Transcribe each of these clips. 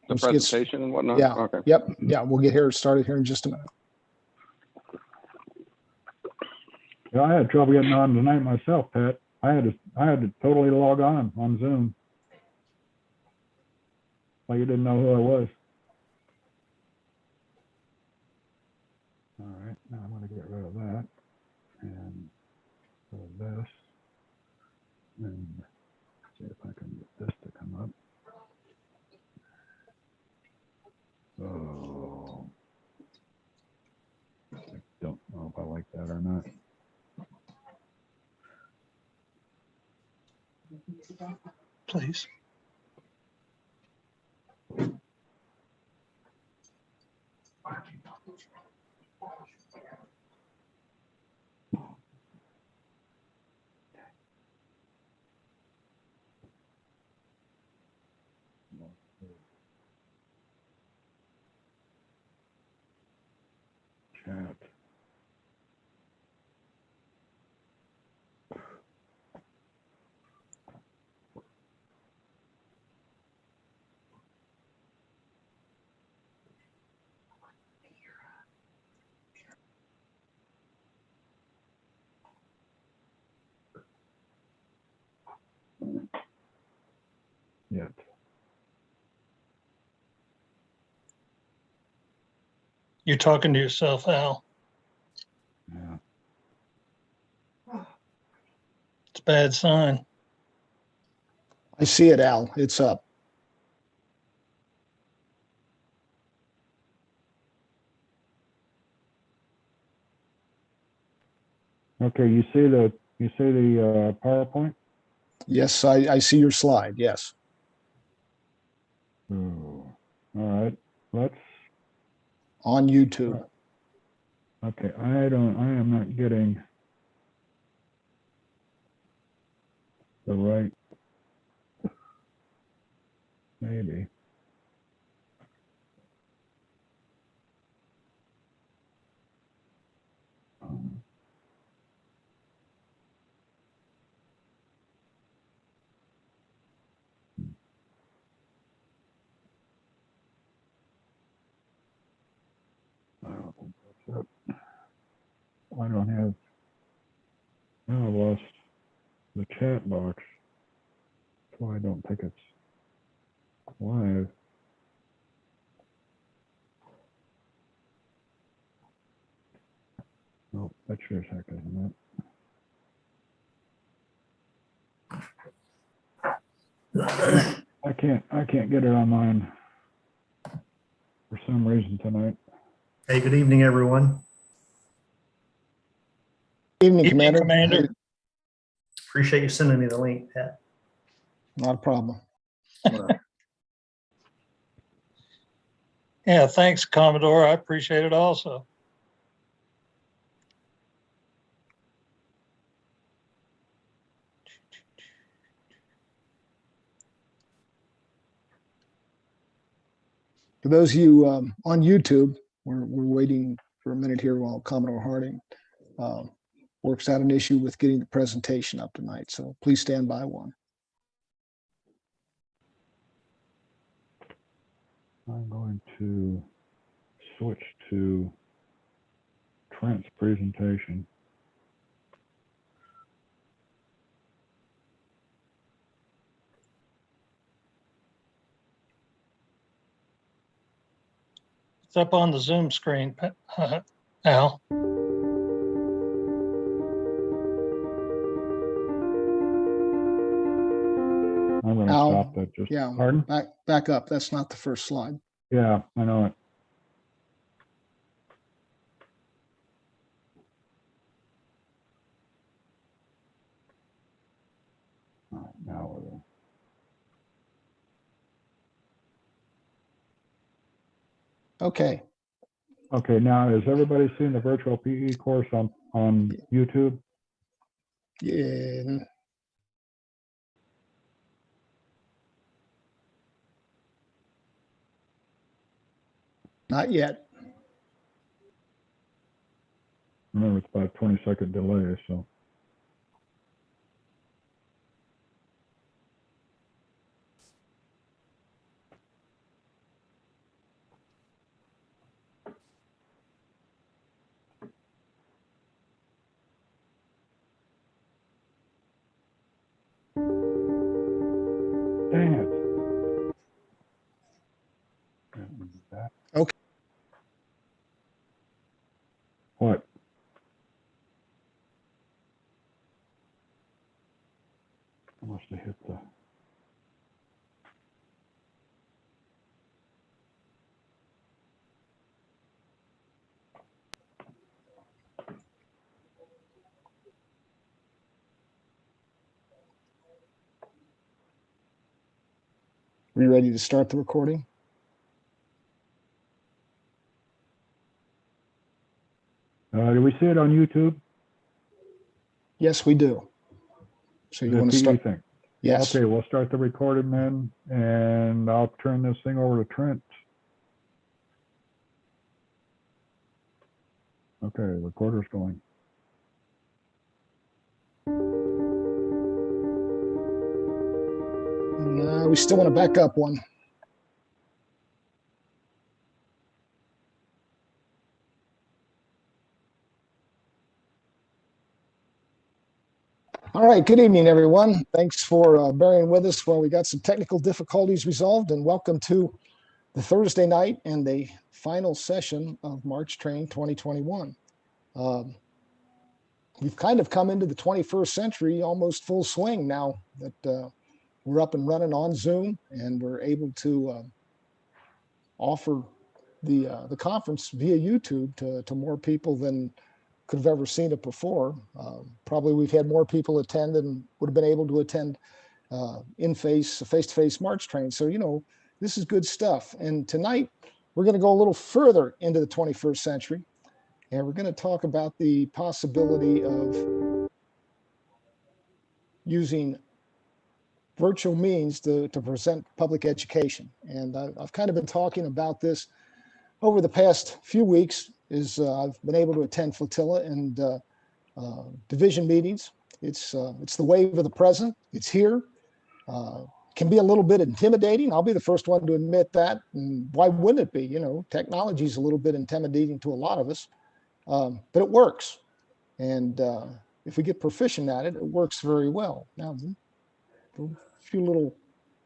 The Let's get s- presentation and whatnot? Yeah, Okay. yep, yeah, we'll get started here in just a minute. Yeah, I had trouble getting on tonight myself, Pat. I had to totally log on Zoom. Like you didn't know who I was. All right, now I'm going to get rid of that and go to this and see if I can get this to come up. Oh, I don't know if I like that or not. Please. Chat. Yet. You're talking to yourself, Al. Yeah. It's a bad sign. I see it, Al, it's up. Okay, you see the PowerPoint? Yes, I see your slide, yes. Oh, all right. Let's. On YouTube. Okay, I am not getting the right. Maybe. I don't think that's it. I don't have. Now I lost the chat box. That's why I don't think it's live. Oh, that sure as heck isn't it. I can't get it on mine for some reason tonight. Hey, good evening, everyone. Evening, Evening, Commander. Commander. Appreciate you sending me the link, Pat. Not a problem. Yeah, thanks, Commodore. I appreciate it also. For those of you on YouTube, we're waiting for a minute here while Commodore Harding works out an issue with getting the presentation up tonight. So please stand by one. I'm going to switch to Trent's presentation. It's up on the Zoom screen, Al. I'm going to Al, stop that. Just Yeah, pardon? back up. That's not the first slide. Yeah, I know it. All right, now we're there. Okay. Okay, now has everybody seen the virtual PE course on YouTube? Yeah. Not yet. Remember, it's about a 20-second delay, so. Dang it. Can't remember that. Okay. What? I must have hit the. Are you ready to start the recording? Do we see it on YouTube? Yes, we do. So you The want to PE start? thing. Yes. Okay, we'll start the recording then, and I'll turn this thing over to Trent. Okay, recorder's going. We still want to back up one. All right, good evening, everyone. Thanks for bearing with us while we got some technical difficulties resolved, and welcome to the Thursday night and the final session of March Train 2021. We've kind of come into the 21st century, almost full swing now that we're up and running on Zoom, and we're able to offer the conference via YouTube to more people than could have ever seen it before. Probably we've had more people attend than would have been able to attend face-to-face March Train. So, you know, this is good stuff. And tonight we're going to go a little further into the 21st century, and we're going to talk about the possibility of using virtual means to present public education. And I've kind of been talking about this over the past few weeks. I've been able to attend flotilla and division meetings. It's the wave of the present. It's here. Can be a little bit intimidating. I'll be the first one to admit that. And why wouldn't it be? You know, technology is a little bit intimidating to a lot of us, but it works. And if we get proficient at it, it works very well. Now, a few little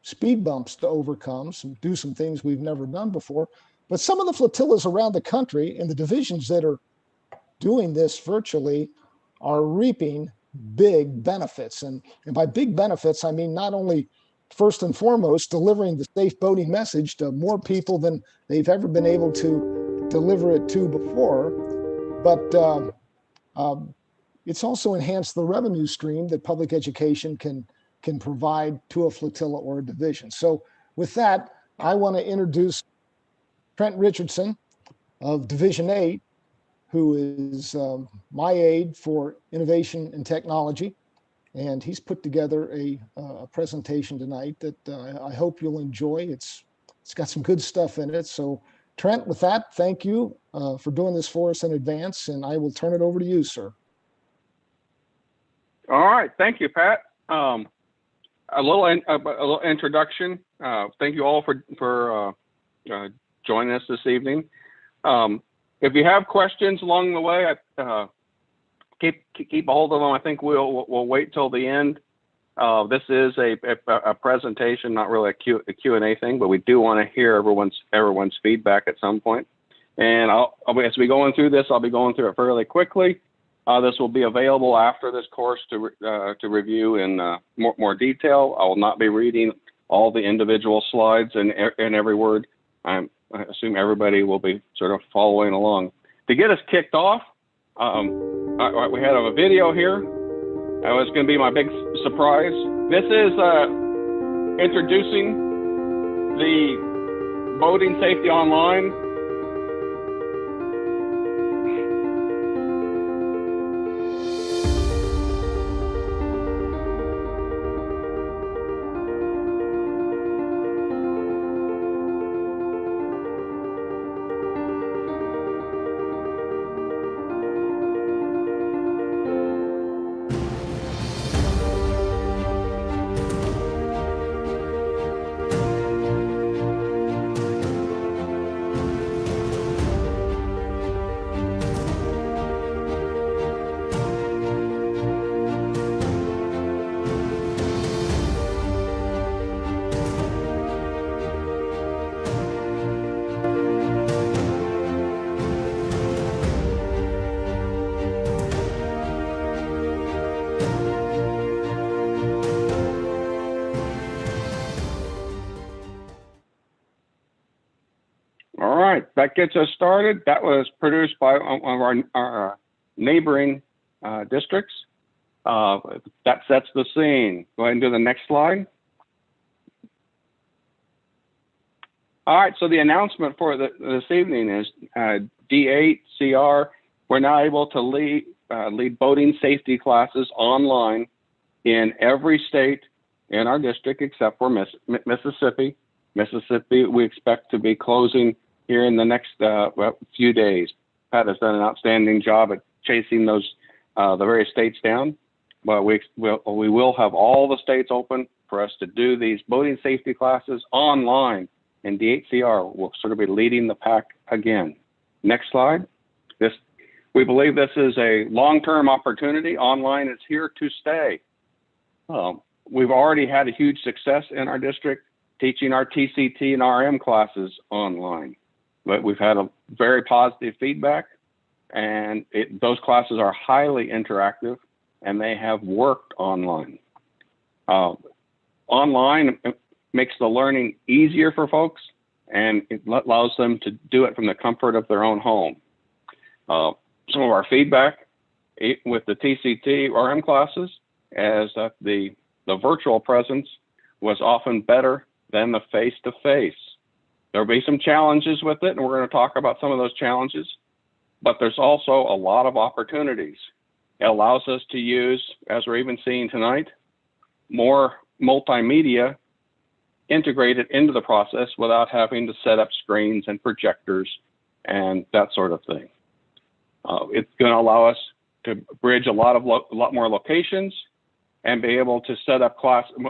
speed bumps to overcome, do some things we've never done before. But some of the flotillas around the country and the divisions that are doing this virtually are reaping big benefits. And by big benefits, I mean not only first and foremost delivering the safe boating message to more people than they've ever been able to deliver it to before, but it's also enhanced the revenue stream that public education can provide to a flotilla or a division. So with that, I want to introduce Trent Richardson of Division 8, who is my aide for innovation and technology. And he's put together a presentation tonight that I hope you'll enjoy. It's got some good stuff in it. So Trent, with that, thank you for doing this for us in advance, and I will turn it over to you, sir. All right, thank you, Pat. A little introduction. Thank you all for joining us this evening. If you have questions along the way, keep a hold of them. I think we'll wait till the end. This is a presentation, not really a Q&A thing, but we do want to hear everyone's feedback at some point. And as we going through this, I'll be going through it fairly quickly. This will be available after this course to review in more detail. I will not be reading all the individual slides and every word. I assume everybody will be sort of following along. To get us kicked off, we had a video here. That was going to be my big surprise. This is introducing the Boating Safety Online. right, that gets us started. That was produced by one of our neighboring districts. That sets the scene. Go ahead and do the next slide. All right, so the announcement for this evening is D8CR. We're now able to lead boating safety classes online in every state in our district except for Mississippi. Mississippi, we expect to be closing here in the next few days. Pat has done an outstanding job at chasing those the various states down. But we will have all the states open for us to do these boating safety classes online. And D8CR will sort of be leading the pack again. Next slide. We believe this is a long-term opportunity. Online is here to stay. We've already had a huge success in our district teaching our TCT and RM classes online. But we've had a very positive feedback, and those classes are highly interactive, and they have worked online. Online makes the learning easier for folks, and it allows them to do it from the comfort of their own home. Some of our feedback with the TCT RM classes is that the virtual presence was often better than the face-to-face. There'll be some challenges with it, and we're going to talk about some of those challenges, but there's also a lot of opportunities. It allows us to use, as we're even seeing tonight, more multimedia integrated into the process without having to set up screens and projectors and that sort of thing. It's going to allow us to bridge a lot more locations and be able to set up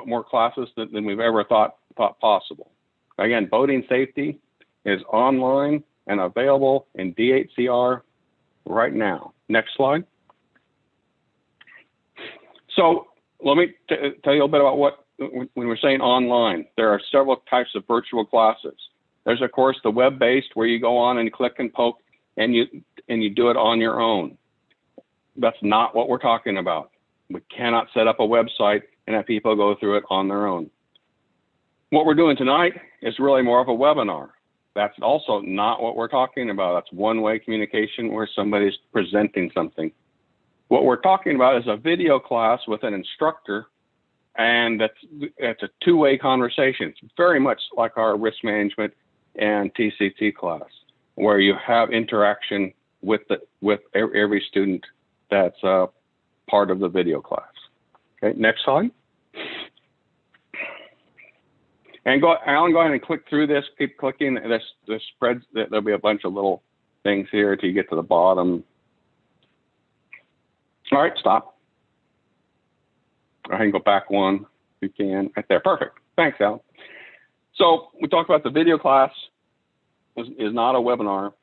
more classes than we've ever thought possible. Again, boating safety is online and available in D8CR right now. Next slide. So let me tell you a bit about when we're saying online. There are several types of virtual classes. There's, of course, the web-based where you go on and click and poke and you do it on your own. That's not what we're talking about. We cannot set up a website and have people go through it on their own. What we're doing tonight is really more of a webinar. That's also not what we're talking about. That's one-way communication where somebody's presenting something. What we're talking about is a video class with an instructor, and it's a two-way conversation. It's very much like our risk management and TCT class, where you have interaction with every student that's part of the video class. Okay, next slide. And Alan, go ahead and click through this. Keep clicking. This spreads. There'll be a bunch of little things here till you get to the bottom. All right, stop. Go ahead and go back one if you can. Right there. Perfect. Thanks, Alan. So we talked about the video class is not a webinar.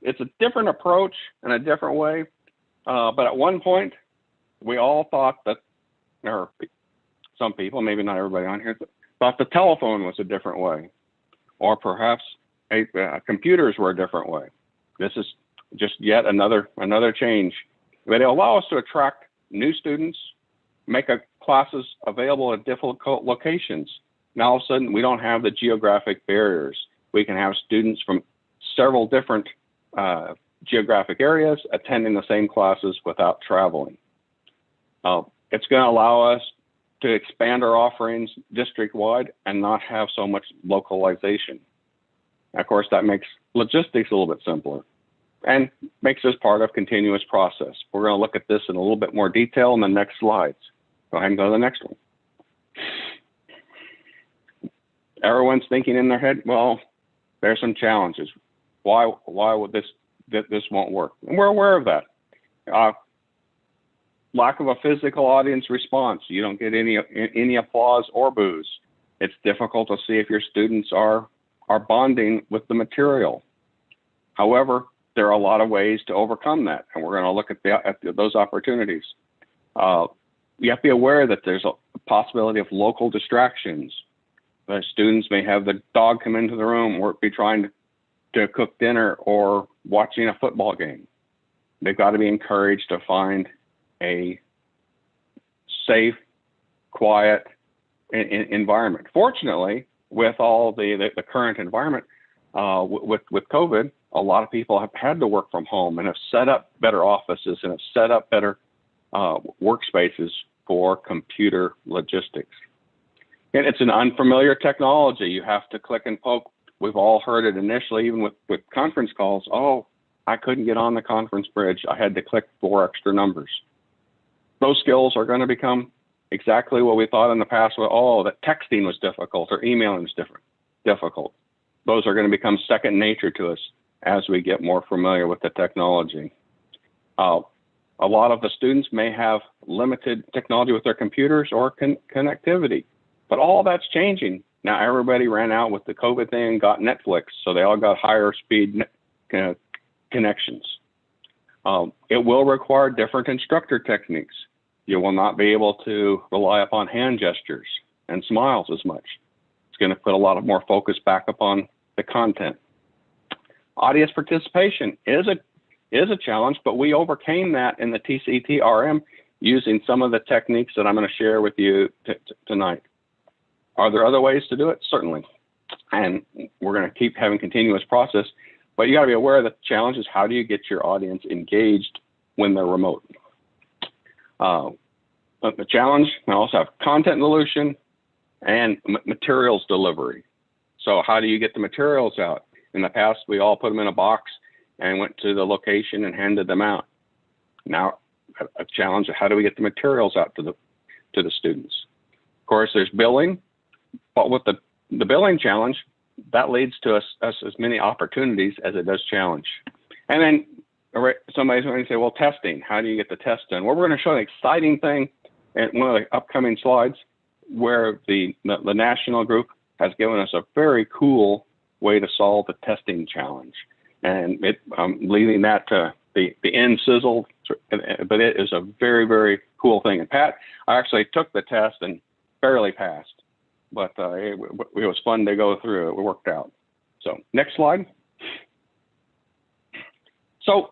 It's a different approach and a different way. But at one point, we all thought that, or some people, maybe not everybody on here, thought the telephone was a different way, or perhaps computers were a different way. This is just yet another change. But it'll allow us to attract new students, make classes available at difficult locations. Now all of a sudden, we don't have the geographic barriers. We can have students from several different geographic areas attending the same classes without traveling. It's going to allow us to expand our offerings district-wide and not have so much localization. Of course, that makes logistics a little bit simpler and makes this part of continuous process. We're going to look at this in a little bit more detail in the next slides. Go ahead and go to the next one. Everyone's thinking in their head, well, there's some challenges. Why would this won't work? And we're aware of that. Lack of a physical audience response. You don't get any applause or boos. It's difficult to see if your students are bonding with the material. However, there are a lot of ways to overcome that, and we're going to look at those opportunities. You have to be aware that there's a possibility of local distractions. The students may have the dog come into the room or be trying to cook dinner or watching a football game. They've got to be encouraged to find a safe, quiet environment. Fortunately, with all the current environment, with COVID, a lot of people have had to work from home and have set up better offices and have set up better workspaces for computer logistics. And it's an unfamiliar technology. You have to click and poke. We've all heard it initially, even with conference calls. Oh, I couldn't get on the conference bridge. I had to click 4 extra numbers. Those skills are going to become exactly what we thought in the past. Oh, that texting was difficult or emailing was difficult. Those are going to become second nature to us as we get more familiar with the technology. A lot of the students may have limited technology with their computers or connectivity, but all that's changing. Now everybody ran out with the COVID thing and got Netflix, so they all got higher speed connections. It will require different instructor techniques. You will not be able to rely upon hand gestures and smiles as much. It's going to put a lot of more focus back upon the content. Audience participation is a challenge, but we overcame that in the TCT-RM using some of the techniques that I'm going to share with you tonight. Are there other ways to do it? Certainly. And we're going to keep having continuous process, but you got to be aware of the challenges. How do you get your audience engaged when they're remote? The challenge, we also have content dilution and materials delivery. So how do you get the materials out? In the past, we all put them in a box and went to the location and handed them out. Now, a challenge of how do we get the materials out to the students? Of course, there's billing, but with the billing challenge, that leads to us as many opportunities as it does challenge. And then somebody's going to say, well, testing, how do you get the test done? Well, we're going to show an exciting thing in one of the upcoming slides where the national group has given us a very cool way to solve the testing challenge. And leaving that to the end sizzle, but it is a very, very cool thing. And Pat, I actually took the test and barely passed, but it was fun to go through. It worked out. So next slide. So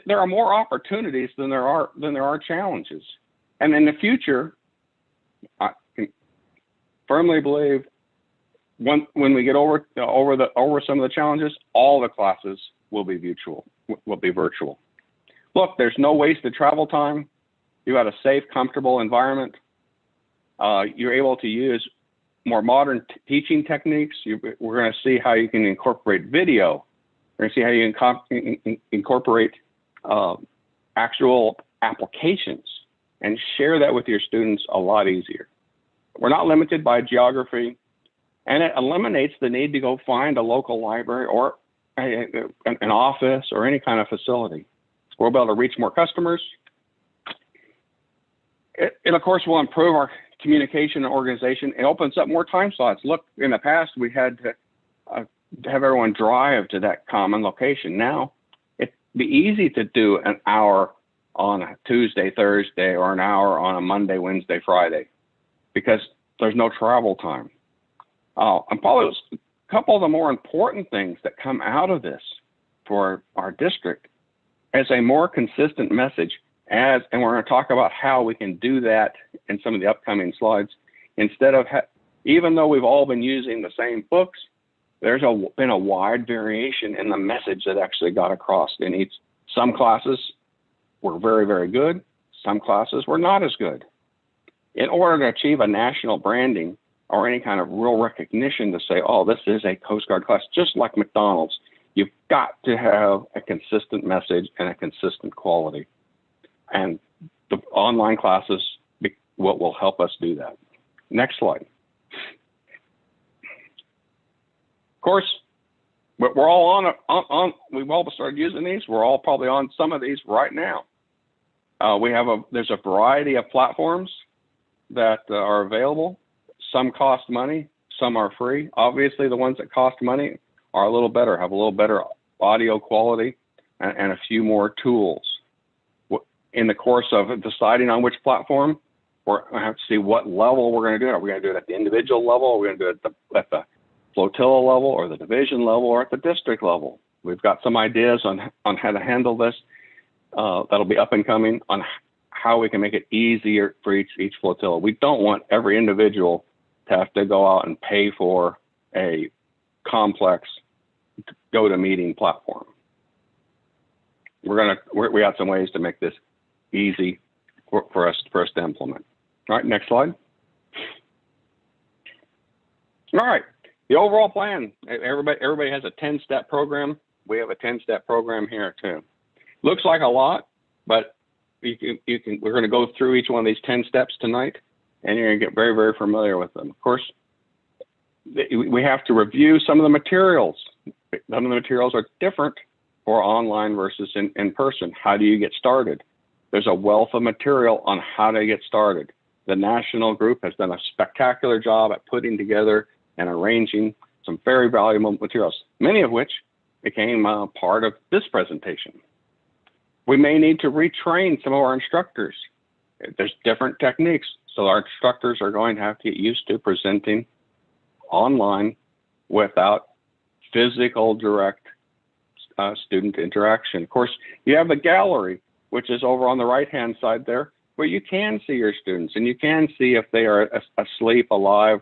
there are more opportunities than there are challenges. And in the future, I firmly believe when we get over some of the challenges, all the classes will be virtual. Look, there's no wasted travel time. You got a safe, comfortable environment. You're able to use more modern teaching techniques. We're going to see how you can incorporate video. We're going to see how you can incorporate actual applications and share that with your students a lot easier. We're not limited by geography, and it eliminates the need to go find a local library or an office or any kind of facility. We'll be able to reach more customers. It of course, will improve our communication and organization. It opens up more time slots. Look, in the past, we had to have everyone drive to that common location. Now, it'd be easy to do an hour on a Tuesday, Thursday, or an hour on a Monday, Wednesday, Friday, because there's no travel time. And probably a couple of the more important things that come out of this for our district is a more consistent message, and we're going to talk about how we can do that in some of the upcoming slides. Instead of, even though we've all been using the same books, there's been a wide variation in the message that actually got across in each. Some classes were very, very good. Some classes were not as good. In order to achieve a national branding or any kind of real recognition to say, oh, this is a Coast Guard class, just like McDonald's, you've got to have a consistent message and a consistent quality. And the online classes will help us do that. Next slide. Of course, we're all we've all started using these. We're all probably on some of these right now. There's a variety of platforms that are available. Some cost money, some are free. Obviously, the ones that cost money are a little better, have a little better audio quality and a few more tools. In the course of deciding on which platform, we're going to have to see what level we're going to do it. Are we going to do it at the individual level? Are we going to do it at the flotilla level or the division level or at the district level? We've got some ideas on how to handle this. That'll be up and coming on how we can make it easier for each flotilla. We don't want every individual to have to go out and pay for a complex GoToMeeting platform. We got some ways to make this easy for us to implement. All right, next slide. All right, the overall plan. Everybody has a 10-step program. We have a 10-step program here too. Looks like a lot, but we're going to go through each one of these 10 steps tonight, and you're going to get very, very familiar with them. Of course, we have to review some of the materials. Some of the materials are different for online versus in person. How do you get started? There's a wealth of material on how to get started. The national group has done a spectacular job at putting together and arranging some very valuable materials, many of which became part of this presentation. We may need to retrain some of our instructors. There's different techniques, so our instructors are going to have to get used to presenting online without physical direct student interaction. Of course, you have the gallery, which is over on the right-hand side there, where you can see your students and you can see if they are asleep, alive,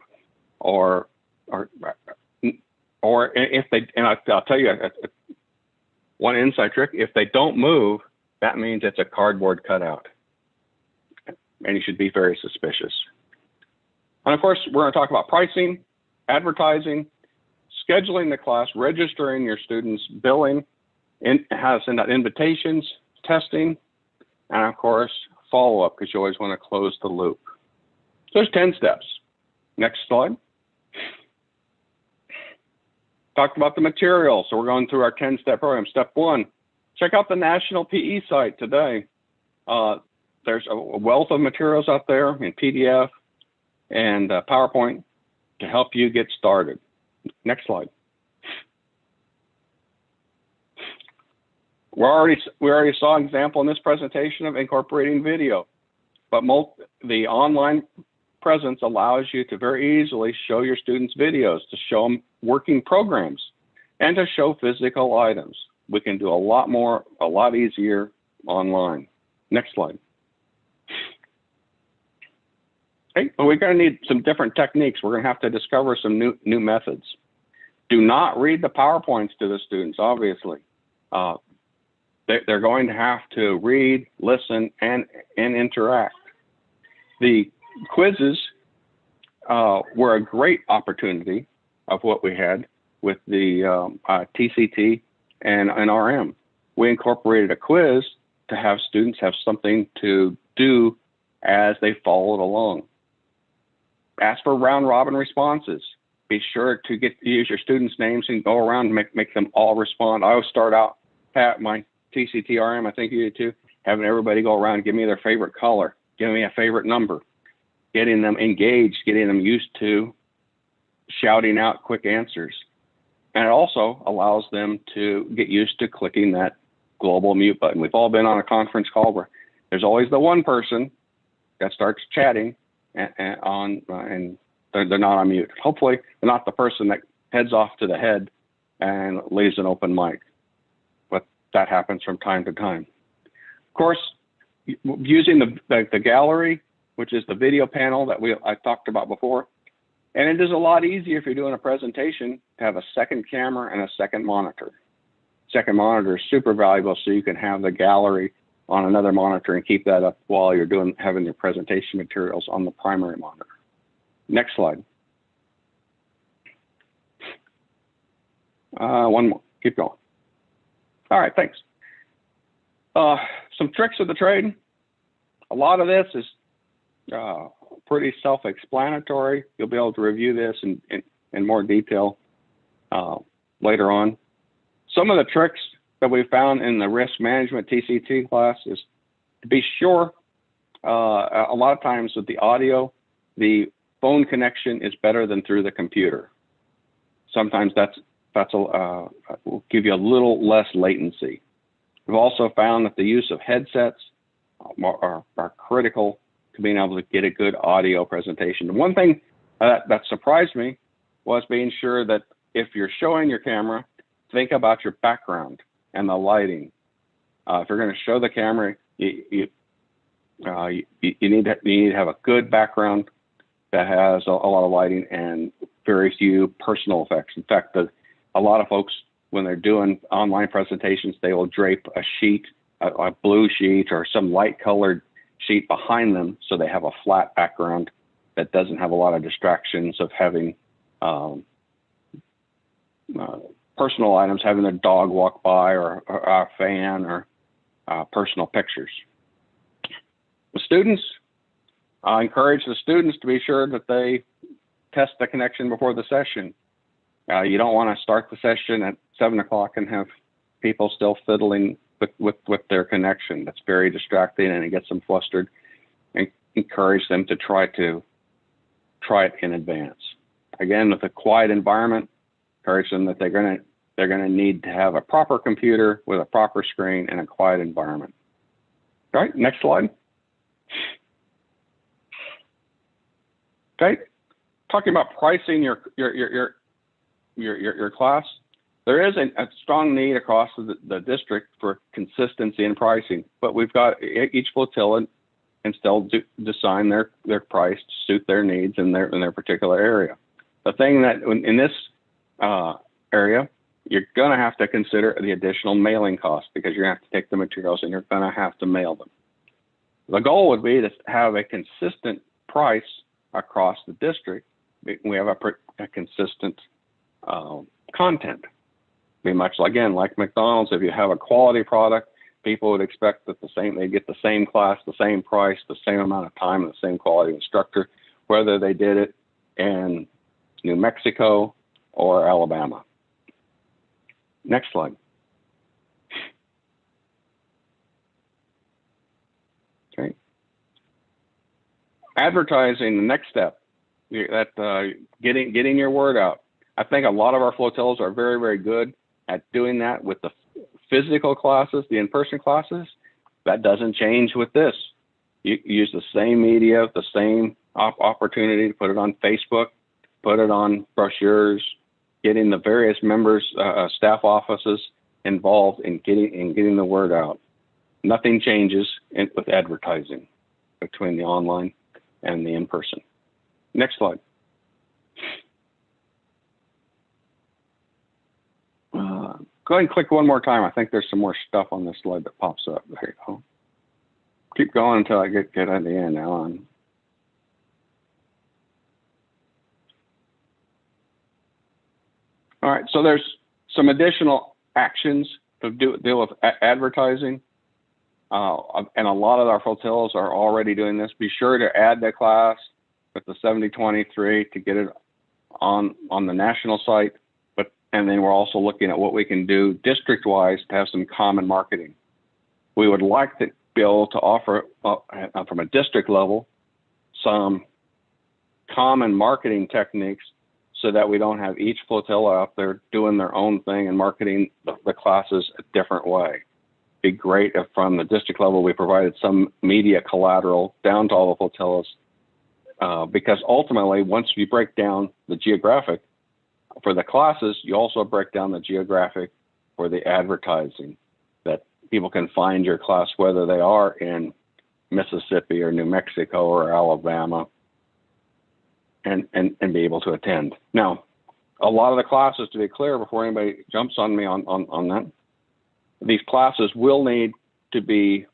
or if they, and I'll tell you one inside trick, if they don't move, that means it's a cardboard cutout. And you should be very suspicious. And of course, we're going to talk about pricing, advertising, scheduling the class, registering your students, billing, how to send out invitations, testing, and of course, follow-up, because you always want to close the loop. So there's 10 steps. Next slide. Talked about the material, so we're going through our 10-step program. Step 1, check out the National PE site today. There's a wealth of materials out there in PDF and PowerPoint to help you get started. Next slide. We already saw an example in this presentation of incorporating video, but the online presence allows you to very easily show your students videos, to show them working programs, and to show physical items. We can do a lot more, a lot easier online. Next slide. Okay, well, we're going to need some different techniques. We're going to have to discover some new methods. Do not read the PowerPoints to the students, obviously. They're going to have to read, listen, and interact. The quizzes were a great opportunity of what we had with the TCT and RM. We incorporated a quiz to have students have something to do as they followed along. Ask for round robin responses. Be sure to use your students' names and go around and make them all respond. I always start out at my TCT-RM, I think you do too, having everybody go around and give me their favorite color, give me a favorite number, getting them engaged, getting them used to shouting out quick answers. And it also allows them to get used to clicking that global mute button. We've all been on a conference call where there's always the one person that starts chatting and they're not on mute. Hopefully, they're not the person that heads off to the head and leaves an open mic. But that happens from time to time. Of course, using the gallery, which is the video panel that I talked about before, and it is a lot easier if you're doing a presentation to have a second camera and a second monitor. Second monitor is super valuable, so you can have the gallery on another monitor and keep that up while you're having your presentation materials on the primary monitor. Next slide. One more. Keep going. All right, thanks. Some tricks of the trade. A lot of this is pretty self-explanatory. You'll be able to review this in more detail later on. Some of the tricks that we found in the risk management TCT class is to be sure, a lot of times with the audio, the phone connection is better than through the computer. Sometimes will give you a little less latency. We've also found that the use of headsets are critical to being able to get a good audio presentation. And one thing that surprised me was being sure that if you're showing your camera, think about your background and the lighting. If you're going to show the camera, you need to have a good background that has a lot of lighting and very few personal effects. In fact, a lot of folks when they're doing online presentations, they will drape a sheet, a blue sheet or some light colored sheet behind them so they have a flat background that doesn't have a lot of distractions of having personal items, having a dog walk by or a fan or personal pictures. The students, I encourage the students to be sure that they test the connection before the session. You don't want to start the session at 7 o'clock and have people still fiddling with their connection. That's very distracting and it gets them flustered. And encourage them to try it in advance. Again, with a quiet environment, encourage them that they're gonna need to have a proper computer with a proper screen and a quiet environment. All right, next slide. Okay, talking about pricing your class, there is a strong need across the district for consistency in pricing, but we've got each flotilla and still design their price to suit their needs in their particular area. The thing that in this area, you're going to have to consider the additional mailing cost because you're going to have to take the materials and you're going to have to mail them. The goal would be to have a consistent price across the district. We have a consistent content. Be much again like McDonald's. If you have a quality product, people would expect that they get the same class, the same price, the same amount of time, and the same quality instructor, whether they did it in New Mexico or Alabama. Next slide. Okay. Advertising, the next step, getting your word out. I think a lot of our flotillas are very, very good at doing that with the physical classes, the in-person classes. That doesn't change with this. You use the same media, the same opportunity to put it on Facebook, put it on brochures, getting the various members, staff offices involved in getting the word out. Nothing changes with advertising between the online and the in-person. Next slide. Go ahead and click one more time. I think there's some more stuff on this slide that pops up. There you go. Keep going until I get at the end, Alan. All right, so there's some additional actions to deal with advertising. And a lot of our flotillas are already doing this. Be sure to add the class with the 7023 to get it on the national site. And then we're also looking at what we can do district-wise to have some common marketing. We would like to be able to offer, from a district level, some common marketing techniques so that we don't have each flotilla out there doing their own thing and marketing the classes a different way. It'd be great if from the district level we provided some media collateral down to all the flotillas, because ultimately, once you break down the geographic, for the classes, you also break down the geographic for the advertising, that people can find your class whether they are in Mississippi or New Mexico or Alabama and be able to attend. Now, a lot of the classes, to be clear, before anybody jumps on me on that, these classes will need to be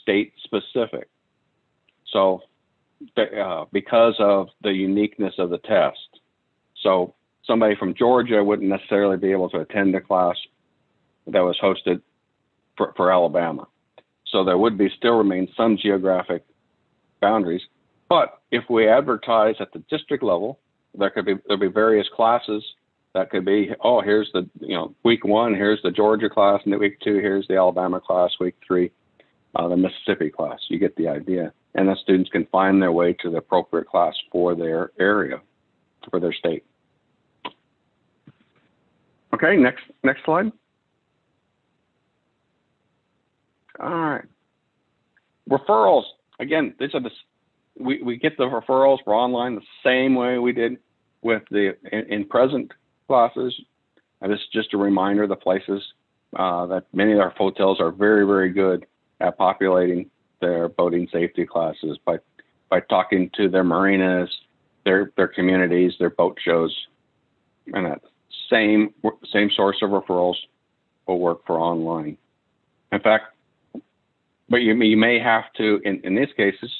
state specific. So because of the uniqueness of the test. So somebody from Georgia wouldn't necessarily be able to attend a class that was hosted for Alabama. So there would still remain some geographic boundaries. But if we advertise at the district level, there'll be various classes that could be, oh, here's the, week 1, here's the Georgia class, and week 2, here's the Alabama class, week 3, the Mississippi class. You get the idea. And the students can find their way to the appropriate class for their area, for their state. Okay, next slide. All right. Referrals. Again, these are we get the referrals for online the same way we did with the in present classes. And this is just a reminder, the places that many of our hotels are very, very good at populating their boating safety classes by talking to their marinas, their communities, their boat shows, and that. same source of referrals will work for online. In fact, but you may have to, in these cases,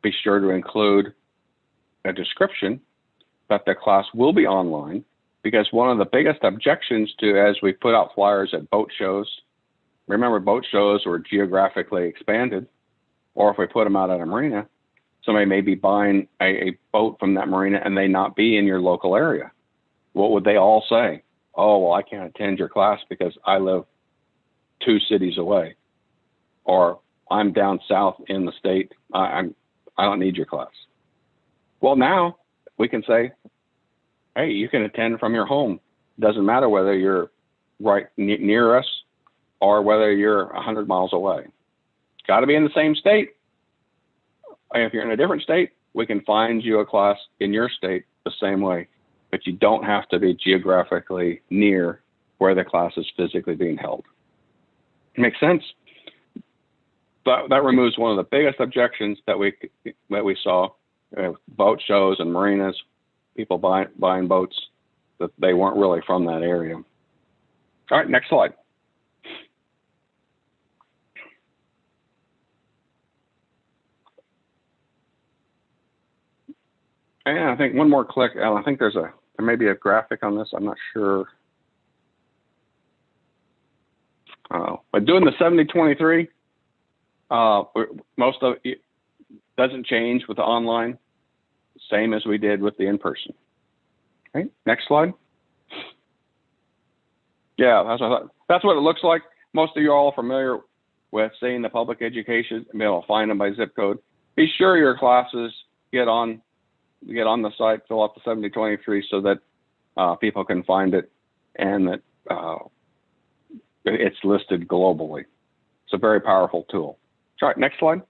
be sure to include a description that the class will be online, because one of the biggest objections to, as we put out flyers at boat shows, remember boat shows were geographically expanded, or if we put them out at a marina, somebody may be buying a boat from that marina and they not be in your local area. What would they all say? Oh, well, I can't attend your class because I live 2 cities away, or I'm down south in the state. I don't need your class. Well, now we can say, hey, you can attend from your home. Doesn't matter whether you're right near us or whether you're 100 miles away. Got to be in the same state. If you're in a different state, we can find you a class in your state the same way, but you don't have to be geographically near where the class is physically being held. Makes sense? That removes one of the biggest objections that we saw, boat shows and marinas, people buying boats, that they weren't really from that area. All right, next slide. And I think one more click, Alan. I think there may be a graphic on this. I'm not sure. But doing the 70-23, most of it doesn't change with the online, same as we did with the in-person. Okay, next slide. Yeah, that's what it looks like. Most of you are all familiar with seeing the public education and be able to find them by zip code. Be sure your classes get on the site, fill out the 70-23 so that people can find it and that it's listed globally. It's a very powerful tool. All right, next slide.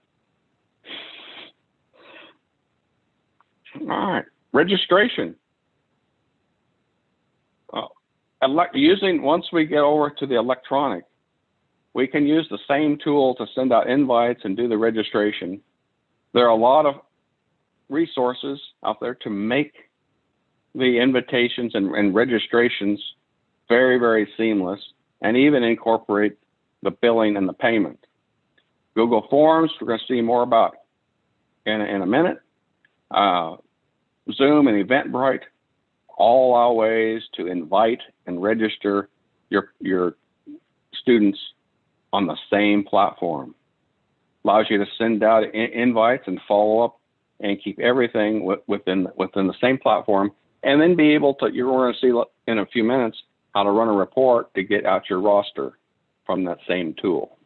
All right, registration. Once we get over to the electronic, we can use the same tool to send out invites and do the registration. There are a lot of resources out there to make the invitations and registrations very, very seamless, and even incorporate the billing and the payment. Google Forms, we're going to see more about in a minute. Zoom and Eventbrite all allow ways to invite and register your students on the same platform. Allows you to send out invites and follow up and keep everything within the same platform, and then be able to, you're going to see in a few minutes how to run a report to get out your roster from that same tool.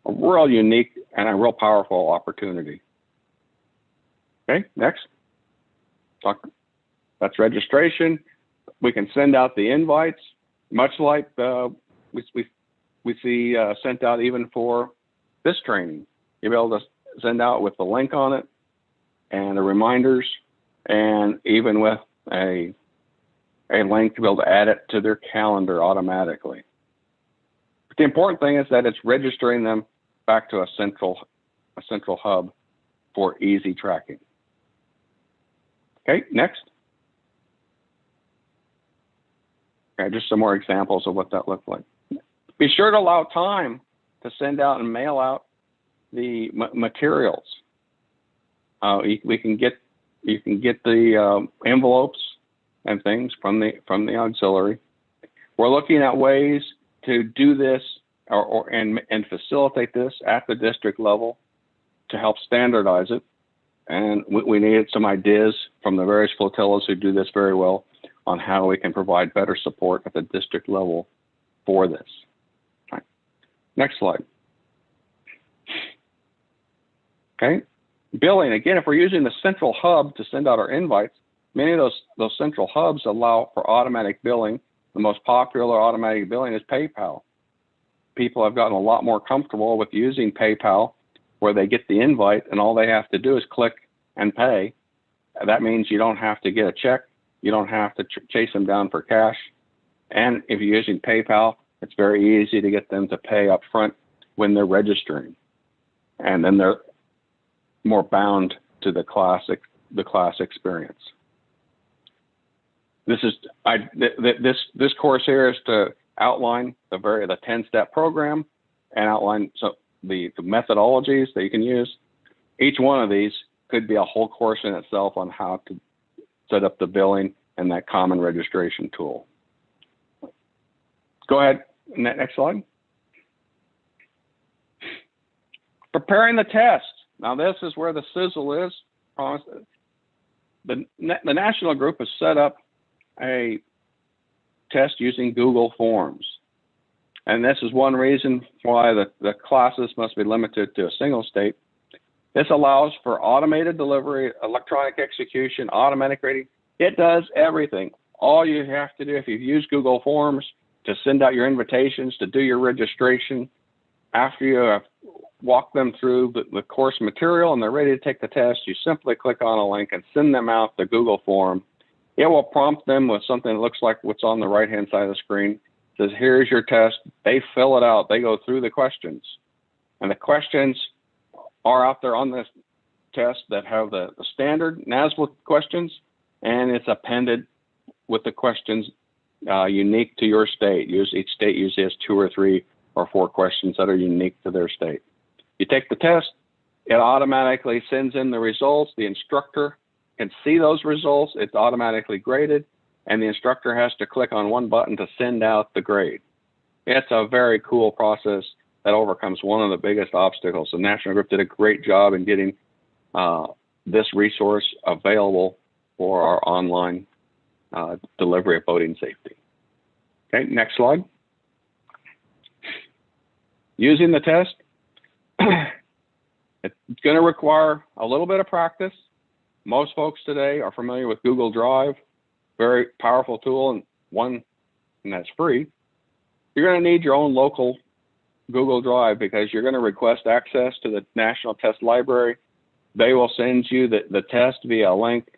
A real unique and a real powerful opportunity. Okay, next. That's registration. We can send out the invites, much like we see sent out even for this training. You'll be able to send out with the link on it and the reminders, and even with a link to be able to add it to their calendar automatically. But the important thing is that it's registering them back to a central hub for easy tracking. Okay, next. Okay, just some more examples of what that looked like. Be sure to allow time to send out and mail out the materials. You can get the envelopes and things from the auxiliary. We're looking at ways to do this and facilitate this at the district level to help standardize it. And we needed some ideas from the various flotillas who do this very well on how we can provide better support at the district level for this. All right. Next slide. Okay. Billing, again, if we're using the central hub to send out our invites, many of those central hubs allow for automatic billing. The most popular automatic billing is PayPal. People have gotten a lot more comfortable with using PayPal, where they get the invite and all they have to do is click and pay. That means you don't have to get a check. You don't have to chase them down for cash. And if you're using PayPal, it's very easy to get them to pay up front when they're registering. And then they're more bound to the class experience. This course here is to outline the 10-step program and outline the methodologies that you can use. Each one of these could be a whole course in itself on how to set up the billing and that common registration tool. Go ahead, next slide. Preparing the test. Now this is where the sizzle is. The national group has set up a test using Google Forms. And this is one reason why the classes must be limited to a single state. This allows for automated delivery, electronic execution, automatic rating. It does everything. All you have to do, if you've used Google Forms to send out your invitations, to do your registration, after you have walked them through the course material and they're ready to take the test, you simply click on a link and send them out the Google form. It will prompt them with something that looks like what's on the right-hand side of the screen. It says, here's your test. They fill it out. They go through the questions. And the questions are out there on this test that have the standard NASBL questions, and it's appended with the questions unique to your state. Each state usually has 2 or 3 or 4 questions that are unique to their state. You take the test, it automatically sends in the results. The instructor can see those results. It's automatically graded, and the instructor has to click on one button to send out the grade. It's a very cool process that overcomes one of the biggest obstacles. The National Group did a great job in getting this resource available for our online delivery of boating safety. Okay, next slide. Using the test, it's going to require a little bit of practice. Most folks today are familiar with Google Drive, very powerful tool, and one that's free. You're going to need your own local Google Drive because you're going to request access to the National Test Library. They will send you the test via a link.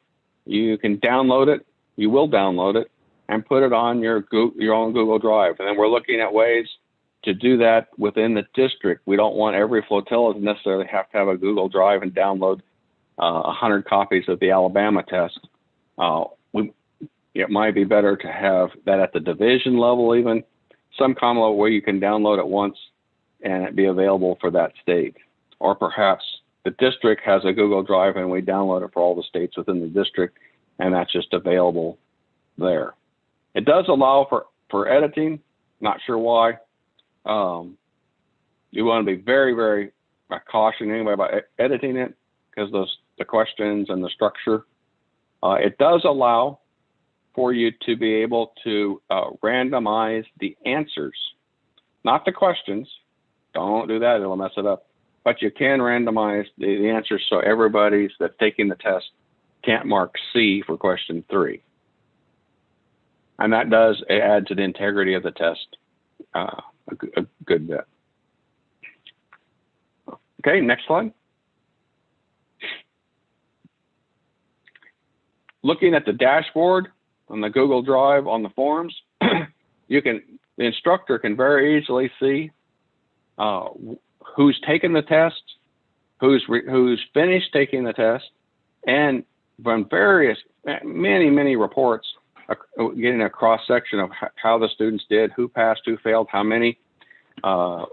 You can download it. You will download it and put it on your own Google Drive. And then we're looking at ways to do that within the district. We don't want every flotilla to necessarily have to have a Google Drive and download 100 copies of the Alabama test. It might be better to have that at the division level, even some common level where you can download it once and it be available for that state. Or perhaps the district has a Google Drive and we download it for all the states within the district, and that's just available there. It does allow for editing. Not sure why. You want to be very, very cautious anyway about editing it because the questions and the structure. It does allow for you to be able to randomize the answers, not the questions. Don't do that, it'll mess it up. But you can randomize the answers so everybody that's taking the test can't mark C for question 3. And that does add to the integrity of the test a good bit. Okay, next slide. Looking at the dashboard on the Google Drive on the forms, the instructor can very easily see who's taken the test, who's finished taking the test, and from many reports, getting a cross section of how the students did, who passed, who failed, how many were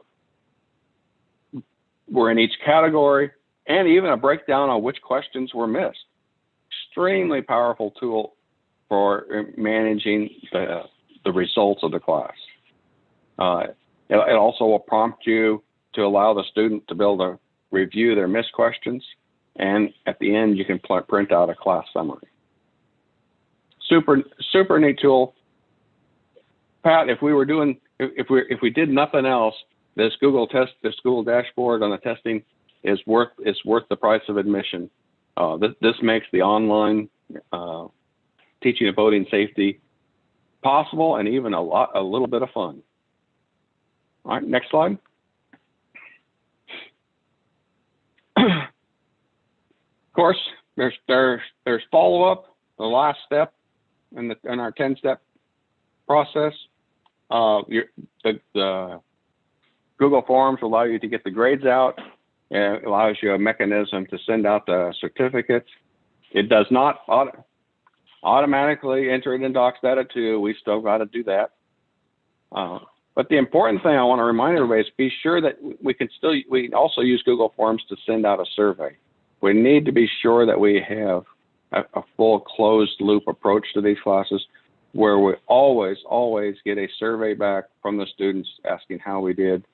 in each category, and even a breakdown on which questions were missed. Extremely powerful tool for managing the results of the class. It also will prompt you to allow the student to be able to review their missed questions, and at the end you can print out a class summary. Super neat tool. Pat, if we did nothing else, this Google dashboard on the testing is worth the price of admission. This makes the online teaching of boating safety possible and even a little bit of fun. All right, next slide. Of course, there's follow-up, the last step in our 10-step process. The Google Forms will allow you to get the grades out, and it allows you a mechanism to send out the certificates. It does not automatically enter it in Docs Data too. We still got to do that. But the important thing I want to remind everybody is be sure that we also use Google Forms to send out a survey. We need to be sure that we have a full closed loop approach to these classes where we always get a survey back from the students asking how we did.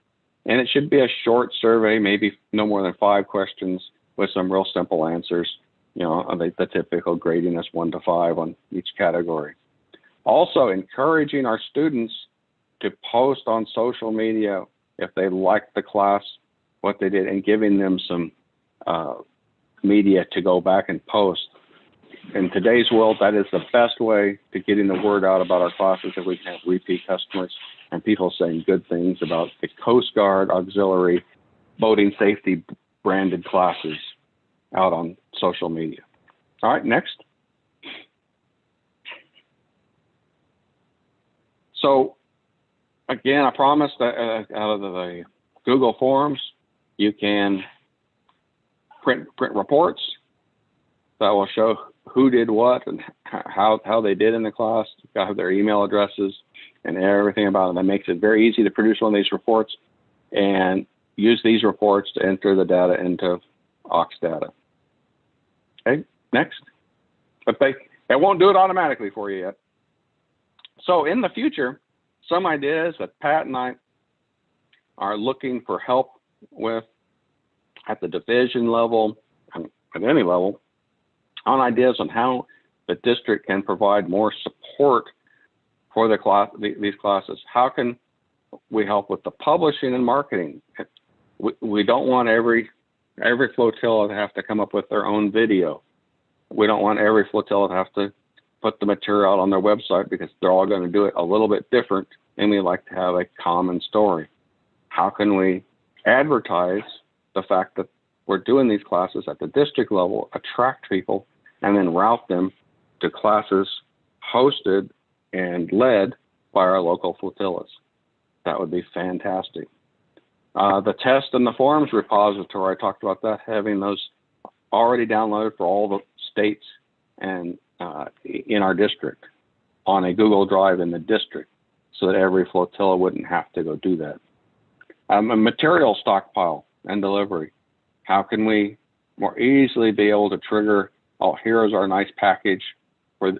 And it should be a short survey, maybe no more than 5 questions with some real simple answers. You know, the typical grading is 1 to 5 on each category. Also encouraging our students to post on social media if they liked the class, what they did, and giving them some media to go back and post. In today's world, that is the best way to getting the word out about our classes, if we can have repeat customers and people saying good things about the Coast Guard auxiliary boating safety branded classes out on social media. All right, next. So again, I promised that out of the Google Forms, you can print reports that will show who did what and how they did in the class. You've got their email addresses and everything about it. That makes it very easy to produce one of these reports and use these reports to enter the data into Aux Data. Okay, next. But they won't do it automatically for you yet. So in the future, some ideas that Pat and I are looking for help with at the division level and at any level on ideas on how the district can provide more support for these classes. How can we help with the publishing and marketing? We don't want every flotilla to have to come up with their own video. We don't want every flotilla to have to put the material out on their website because they're all going to do it a little bit different, and we like to have a common story. How can we advertise the fact that we're doing these classes at the district level, attract people, and then route them to classes hosted and led by our local flotillas? That would be fantastic. The test and the forms repository, I talked about that, having those already downloaded for all the states and in our district on a Google Drive in the district, so that every flotilla wouldn't have to go do that. A material stockpile and delivery. How can we more easily be able to trigger, oh, here's our nice package for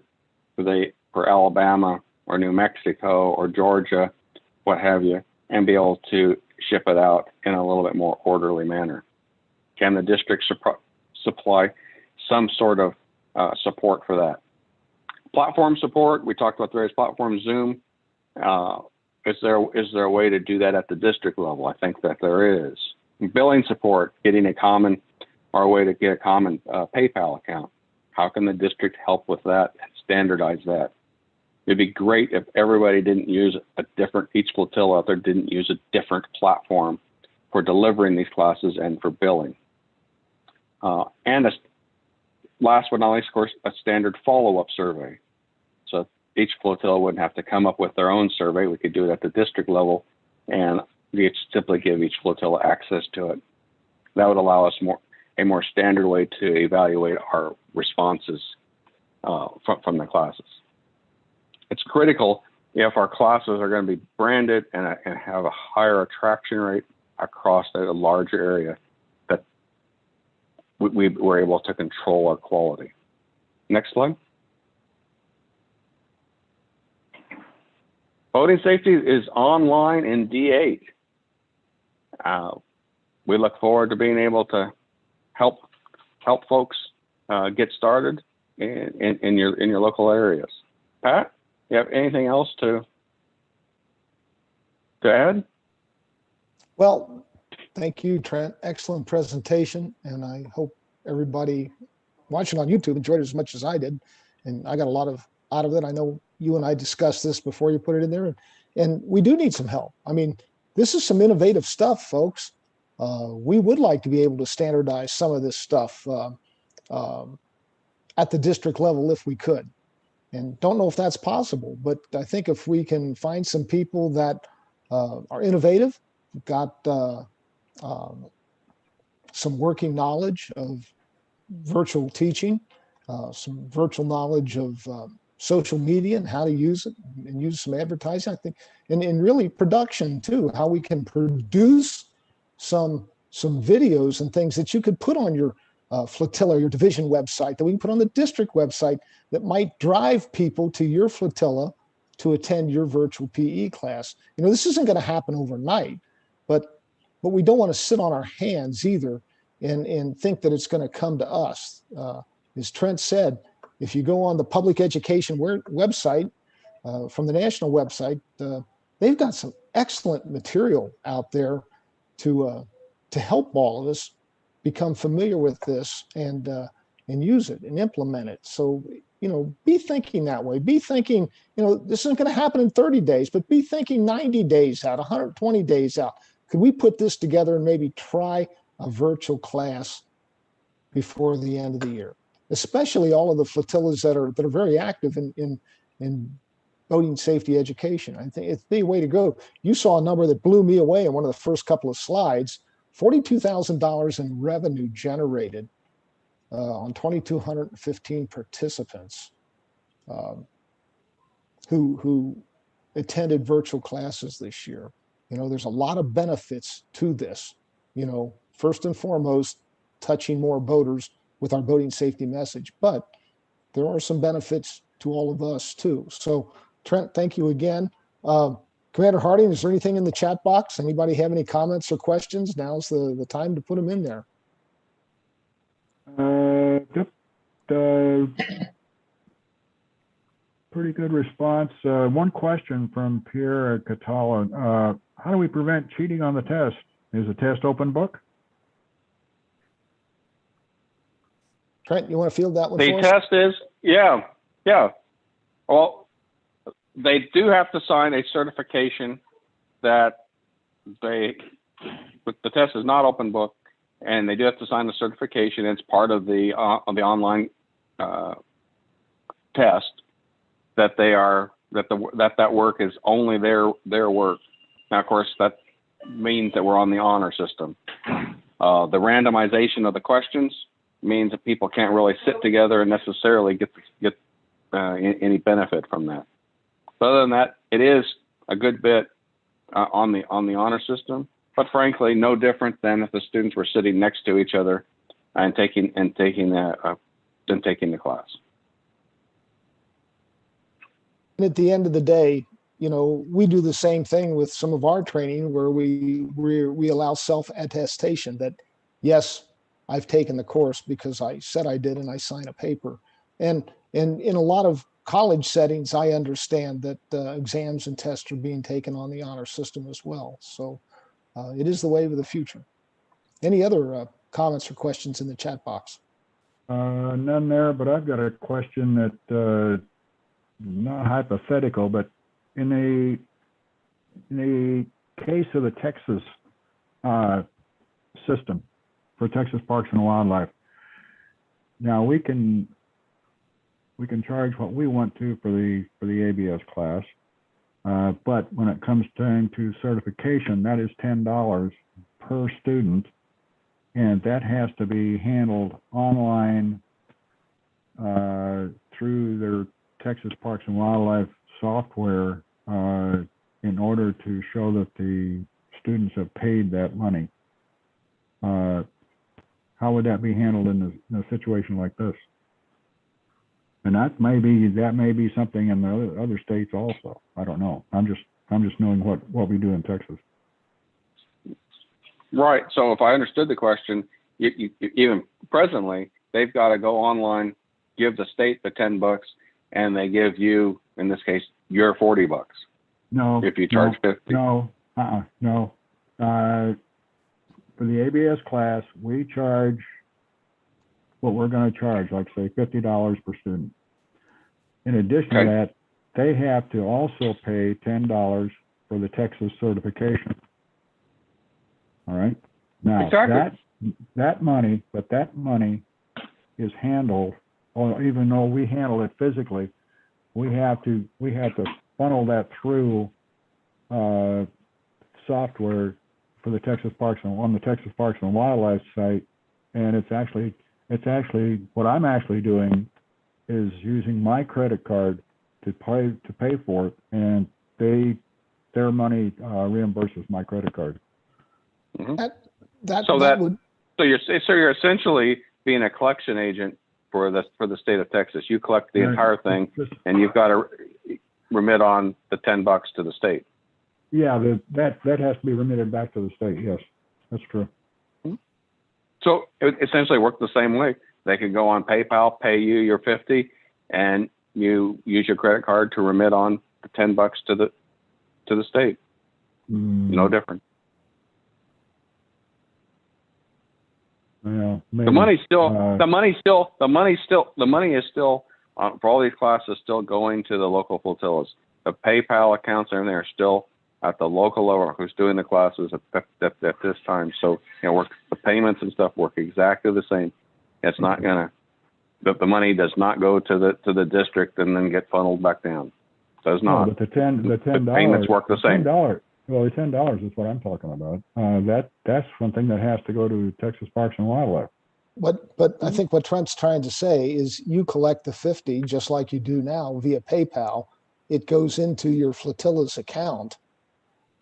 Alabama or New Mexico or Georgia, what have you, and be able to ship it out in a little bit more orderly manner? Can the district supply some sort of support for that? Platform support, we talked about various platforms, Zoom. Is there a way to do that at the district level? I think that there is. Billing support, getting a way to get a common PayPal account. How can the district help with that and standardize that? It'd be great if everybody didn't use each flotilla out there didn't use a different platform for delivering these classes and for billing. Last but not least, of course, a standard follow-up survey. So each flotilla wouldn't have to come up with their own survey. We could do it at the district level, and we simply give each flotilla access to it. That would allow us a more standard way to evaluate our responses from the classes. It's critical if our classes are going to be branded and have a higher attraction rate across a larger area, that we were able to control our quality. Next slide. Boating safety is online in D8. We look forward to being able to help folks get started in your local areas. Pat, you have anything else to add? Well, thank you, Trent. Excellent presentation. And I hope everybody watching on YouTube enjoyed it as much as I did. And I got a lot out of it. I know you and I discussed this before you put it in there. And we do need some help. I mean, this is some innovative stuff, folks. We would like to be able to standardize some of this stuff at the district level if we could. And don't know if that's possible, but I think if we can find some people that are innovative, got some working knowledge of virtual teaching, some virtual knowledge of social media and how to use it, and use some advertising, I think, and really production too, how we can produce some videos and things that you could put on your flotilla, your division website, that we can put on the district website, that might drive people to your flotilla to attend your virtual PE class. You know, this isn't going to happen overnight, but we don't want to sit on our hands either and think that it's going to come to us. As Trent said, if you go on the public education website, from the national website, they've got some excellent material out there to help all of us become familiar with this and use it and implement it. So, you know, be thinking that way. Be thinking, you know, this isn't going to happen in 30 days, but be thinking 90 days out, 120 days out. Could we put this together and maybe try a virtual class before the end of the year? Especially all of the flotillas that are very active in boating safety education. I think it's the way to go. You saw a number that blew me away in one of the first couple of slides: $42,000 in revenue generated on 2,215 participants who attended virtual classes this year. You know, there's a lot of benefits to this. You know, first and foremost, touching more boaters with our boating safety message, but there are some benefits to all of us too. So Trent, thank you again. Commander Harding, is there anything in the chat box? Anybody have any comments or questions? Now's the time to put them in there. Pretty good response. One question from Pierre Catala. How do we prevent cheating on the test? Is the test open book? Trent, you want to field that one The for us? test is, yeah. Well, they do have to sign a certification that the test is not open book, and they do have to sign the certification. It's part of the online test that that work is only their work. Now, of course, that means that we're on the honor system. The randomization of the questions means that people can't really sit together and necessarily get any benefit from that. But other than that, it is a good bit on the honor system. But frankly, no different than if the students were sitting next to each other and taking the class. And at the end of the day, you know, we do the same thing with some of our training where we allow self-attestation that, yes, I've taken the course because I said I did and I sign a paper. And in a lot of college settings, I understand that exams and tests are being taken on the honor system as well. So it is the wave of the future. Any other comments or questions in the chat box? None there, but I've got a question that not hypothetical, but in the case of the Texas system for Texas Parks and Wildlife, now we can charge what we want to for the ABS class, but when it comes time to certification, that is $10 per student, and that has to be handled online through their Texas Parks and Wildlife software in order to show that the students have paid that money. How would that be handled in a situation like this? And that may be something in the other states also. I don't know. I'm just knowing what we do in Texas. Right. So if I understood the question, even presently, they've got to go online, give the state the $10, and they give you, in this case, your $40. No. If you charge 50. No. No. For the ABS class, we charge what we're going to charge, like say $50 per student. In addition to that, they have to also pay $10 for the Texas certification. All right. Now that money is handled, or even though we handle it physically, we have to funnel that through software for the Texas Parks and on the Texas Parks and Wildlife site, and it's actually what I'm actually doing is using my credit card to pay for it, and their money reimburses my credit card. That So that that- would, So you're essentially being a collection agent for the state of Texas. You collect the Right. entire thing, Just- and you've got to remit on the $10 to the state. Yeah, that has to be remitted back to the state. Yes, that's true. So it would essentially work the same way. They could go on PayPal, pay you your 50, and you use your credit card to remit on the $10 to the state. No different. Yeah, The maybe. money is still for all these classes still going to the local flotillas. The PayPal accounts and everything are still at the local level who's doing the classes at this time. So the payments and stuff work exactly the same. It's not gonna the money does not go to the district and then get funneled back down. Does No, not. but the $10 payments work the same. $10. Well, the $10 is what I'm talking about. That's one thing that has to go to Texas Parks and Wildlife. but I think what Trent's trying to say is you collect the 50 just like you do now via PayPal. It goes into your flotilla's account,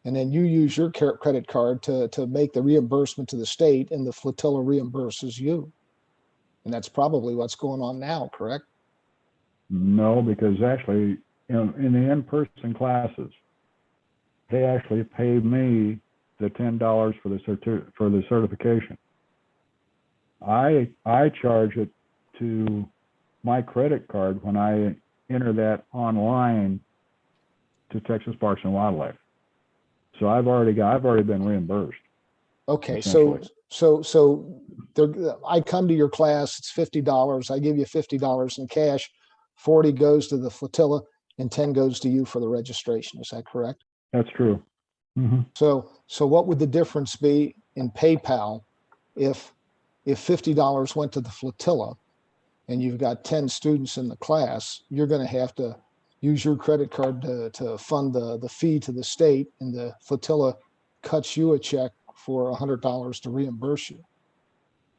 and then you use your credit card to make the reimbursement to the state, and the flotilla reimburses you. And that's probably what's going on now, correct? No, because actually, in the in-person classes, they actually pay me the $10 for the certification. I charge it to my credit card when I enter that online to Texas Parks and Wildlife. So I've already been reimbursed. Okay, so Essentially. I come to your class, it's $50. I give you $50 in cash, 40 goes to the flotilla, and 10 goes to you for the registration. Is that correct? That's true. Mm-hmm. So what would the difference be in PayPal if $50 went to the flotilla and you've got 10 students in the class? You're going to have to use your credit card to fund the fee to the state, and the flotilla cuts you a check for $100 to reimburse you.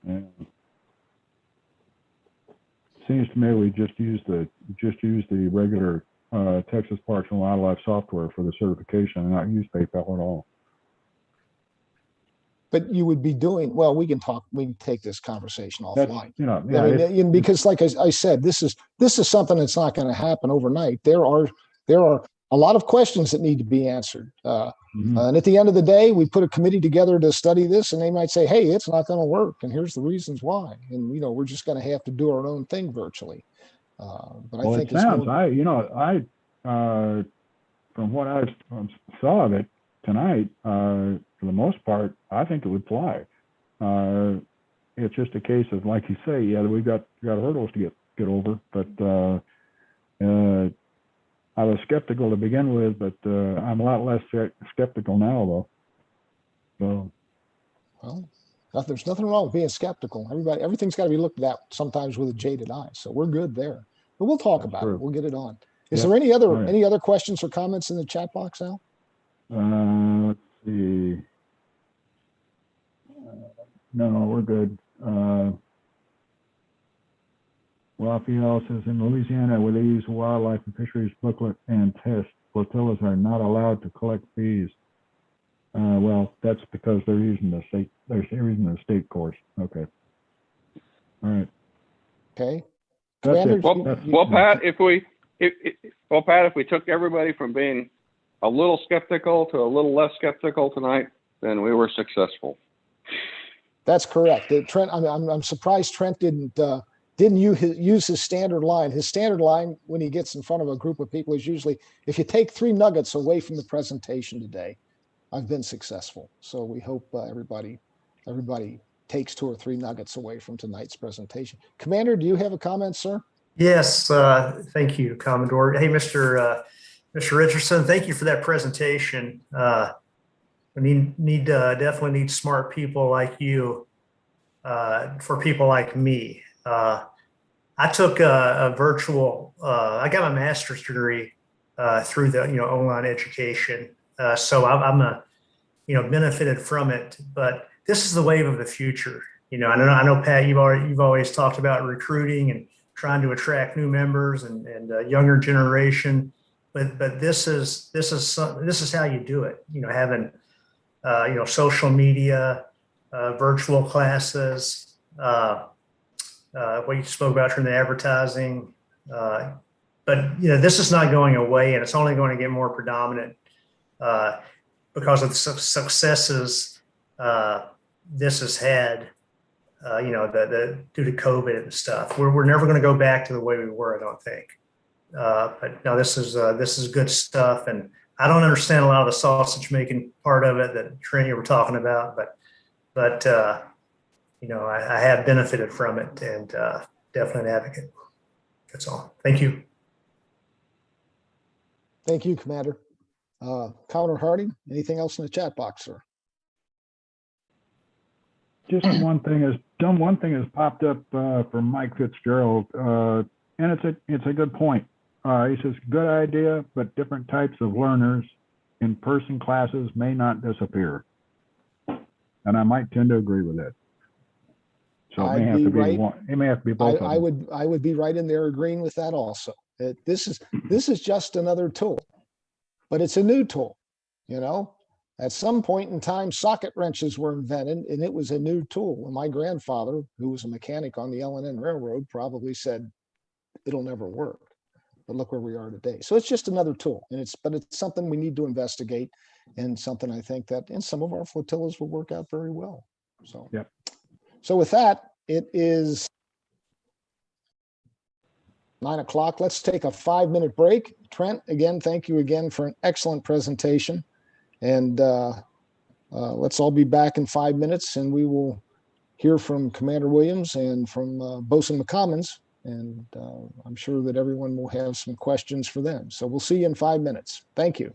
Yeah. Seems to me we just use the regular Texas Parks and Wildlife software for the certification and not use PayPal at all. But you would be doing, well, we can take this conversation That's, offline. yeah, I mean, because like I said, this is something that's not going to happen overnight. There are a lot of questions that need to be answered. And at the end of the day, we put a committee together to study this, and they might say, hey, it's not going to work, and here's the reasons why. And, we're just going to have to do our own thing virtually. But well, I think it sounds, from what I saw of it tonight, for the most part, I think it would fly. It's just a case of, like you say, yeah, we've got hurdles to get over, but I was skeptical to begin with, but I'm a lot less skeptical now, though. So, well, there's nothing wrong with being skeptical. Everything's got to be looked at sometimes with a jaded eye. So we're good there. But we'll talk about it. We'll get it on. Is there any other questions or comments in the chat box, Al? Let's see. No, we're good. Raphael says, in Louisiana, where they use wildlife and fisheries booklet and test, flotillas are not allowed to collect fees. Well, that's because they're using the state course. Okay. All right. Okay. That's Commander, it. Well, Pat, if we took everybody from being a little skeptical to a little less skeptical tonight, then we were successful. That's correct. Trent, I'm surprised Trent didn't use his standard line. His standard line when he gets in front of a group of people is usually, if you take 3 nuggets away from the presentation today, I've been successful. So we hope everybody takes 2 or 3 nuggets away from tonight's presentation. Commander, do you have a comment, sir? Yes, thank you, Commodore. Hey, Mr. Richardson, thank you for that presentation. We definitely need smart people like you for people like me. I took a virtual, I got my master's degree through the online education. So I'm benefited from it, but this is the wave of the future. I know Pat, you've always talked about recruiting and trying to attract new members and younger generation. But this is how you do it. Having social media, virtual classes, what you spoke about from the advertising. But this is not going away, and it's only going to get more predominant because of the successes this has had. Due to COVID and stuff. We're never going to go back to the way we were, I don't think. But no, this is good stuff, and I don't understand a lot of the sausage making part of it that Trent you were talking about, but I have benefited from it, and definitely an advocate. That's all. Thank you. Thank you, Commander. Counter Harding, anything else in the chat box, sir? Just one thing has popped up from Mike Fitzgerald, and it's a good point. He says, good idea, but different types of learners in person classes may not disappear. And I might tend to agree with that. So it may have to be one. It may have to be both of them. I would be right in there agreeing with that also. This is just another tool, but it's a new tool. At some point in time, socket wrenches were invented, and it was a new tool. And my grandfather, who was a mechanic on the L&N Railroad, probably said, it'll never work. But look where we are today. So it's just another tool, but it's something we need to investigate, and something I think that in some of our flotillas will work out very well. So, yep. So with that, it is 9 o'clock. Let's take a 5-minute break. Trent, again, thank you again for an excellent presentation. And let's all be back in 5 minutes, and we will hear from Commander Williams and from Bosun McCommons. And I'm sure that everyone will have some questions for them. So we'll see you in 5 minutes. Thank you.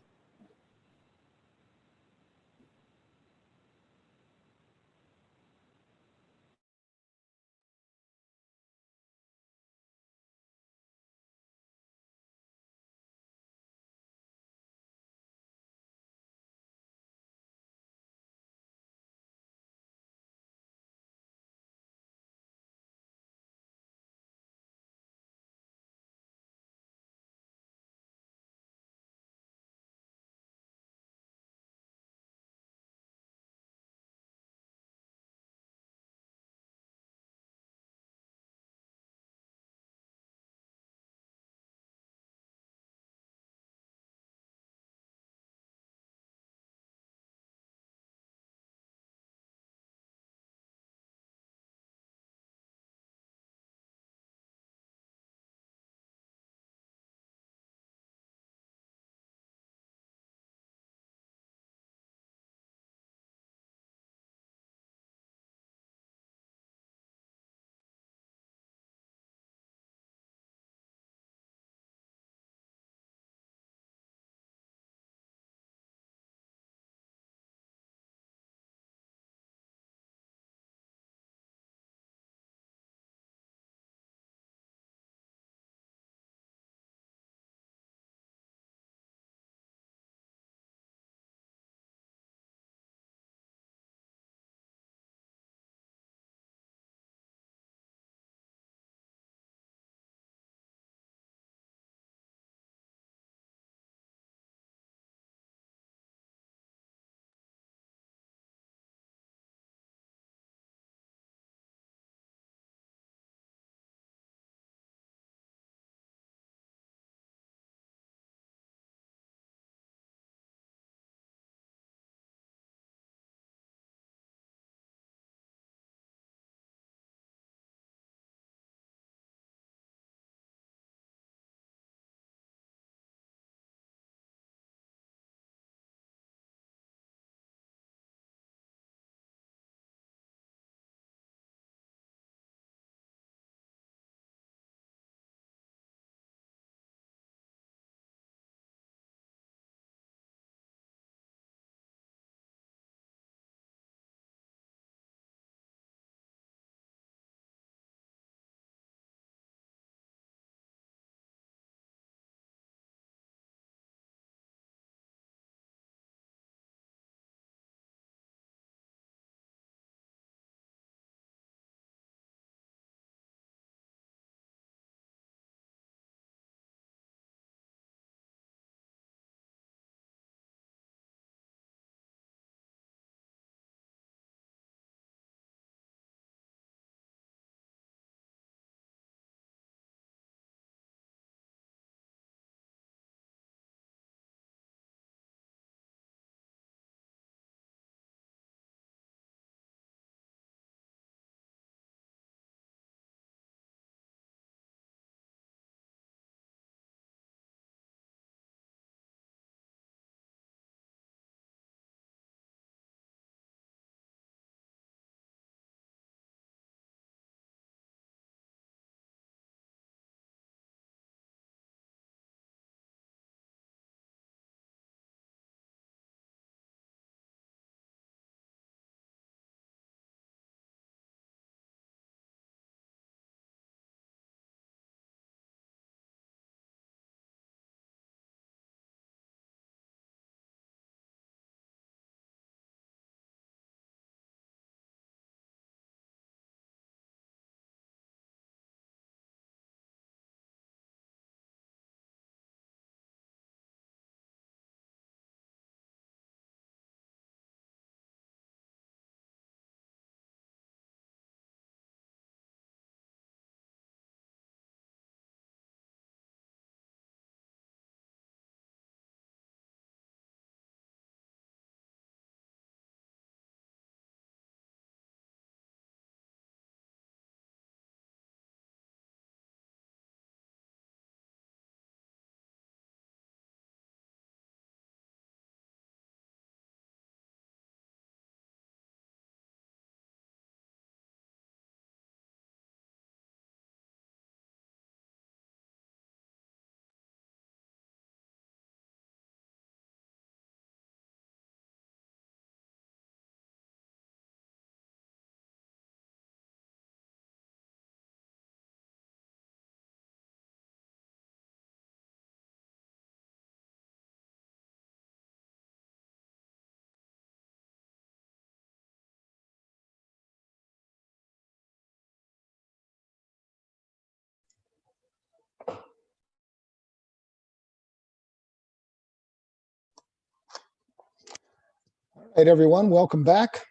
Right, everyone, welcome back.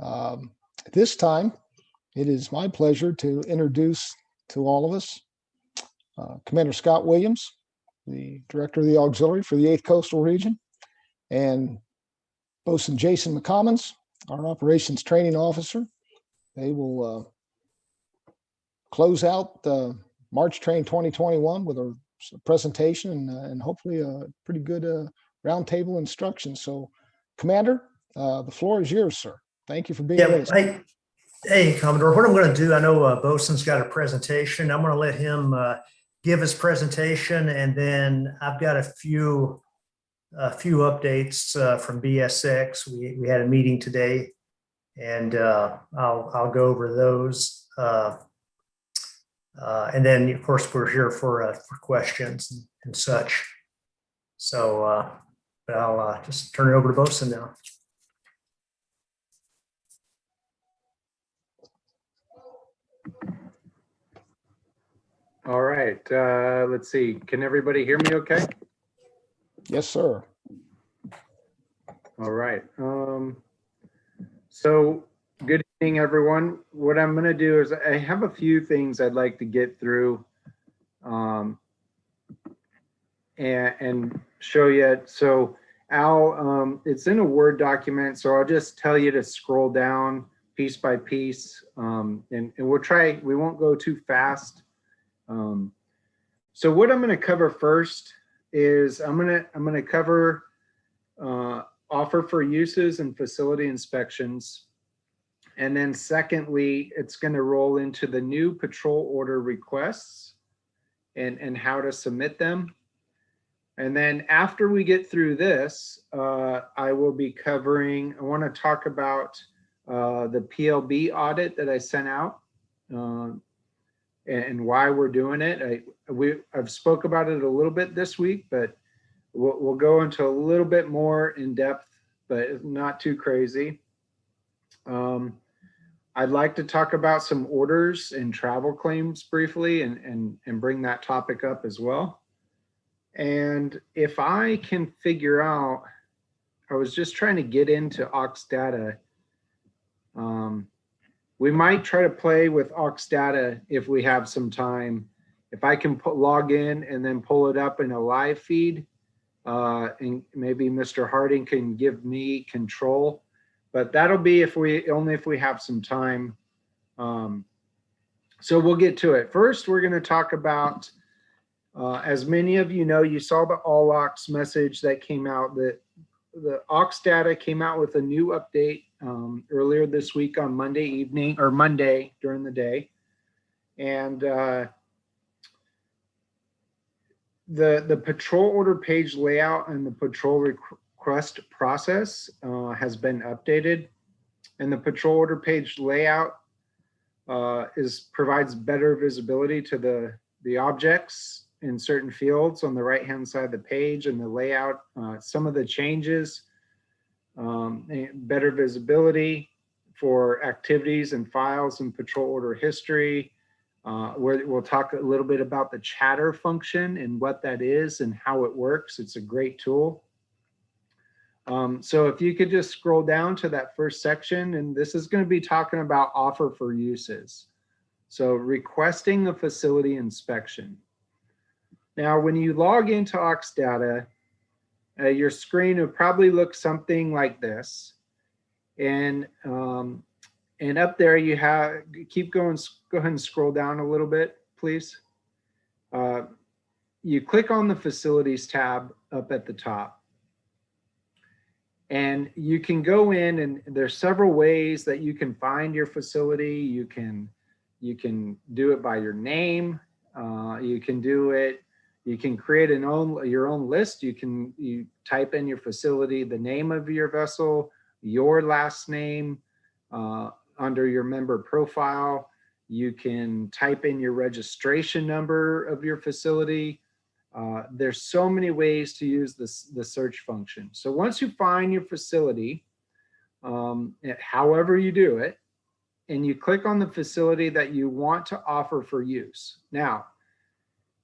At this time, it is my pleasure to introduce to all of us Commander Scott Williams, the Director of the Auxiliary for the 8th Coastal Region, and Bosun Jason McCommons, our Operations Training Officer. They will close out March Train 2021 with a presentation and hopefully a pretty good roundtable instruction. So, Commander, the floor is yours, sir. Thank you for being with us. Hey, Commodore, what I'm going to do, I know Bosun's got a presentation. I'm going to let him give his presentation, and then I've got a few updates from BSX. We had a meeting today, and I'll go over those. And then, of course, we're here for questions and such. So, but I'll just turn it over to Bosun now. All right, let's see. Can everybody hear me okay? Yes, sir. All right. So good evening, everyone. What I'm going to do is I have a few things I'd like to get through and show you. So Al, it's in a Word document, so I'll just tell you to scroll down piece by piece, and we'll try, we won't go too fast. So what I'm going to cover first is I'm going to cover offer for uses and facility inspections. And then secondly, it's going to roll into the new patrol order requests and how to submit them. And then after we get through this, I will be covering, I want to talk about the PLB audit that I sent out and why we're doing it. I've spoke about it a little bit this week, but we'll go into a little bit more in depth, but not too crazy. I'd like to talk about some orders and travel claims briefly and bring that topic up as well. And if I can figure out, I was just trying to get into Aux Data. We might try to play with Aux Data if we have some time. If I can log in and then pull it up in a live feed, and maybe Mr. Harding can give me control, but that'll be only if we have some time. So we'll get to it. First, we're going to talk about, as many of you know, you saw the All Aux message that came out, that the Aux Data came out with a new update earlier this week on Monday evening, or Monday during the day. And the patrol order page layout and the patrol request process has been updated. And the patrol order page layout provides better visibility to the objects in certain fields on the right-hand side of the page, and the layout, some of the changes, better visibility for activities and files and patrol order history. We'll talk a little bit about the chatter function and what that is and how it works. It's a great tool. So if you could just scroll down to that first section, and this is going to be talking about offer for uses. So requesting a facility inspection. Now, when you log into Aux Data, your screen will probably look something like this. And up there you have, go ahead and scroll down a little bit, please. You click on the facilities tab up at the top. And you can go in, and there's several ways that you can find your facility. You can do it by your name. You can create your own list. You type in your facility, the name of your vessel, your last name, under your member profile. You can type in your registration number of your facility. There's so many ways to use the search function. So once you find your facility, however you do it, and you click on the facility that you want to offer for use. Now,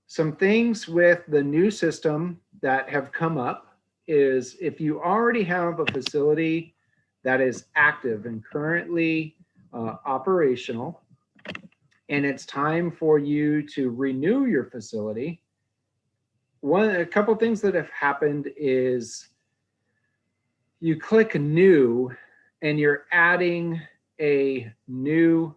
some things with the new system that have come up is if you already have a facility that is active and currently operational, and it's time for you to renew your facility, a couple things that have happened is you click new and you're adding a new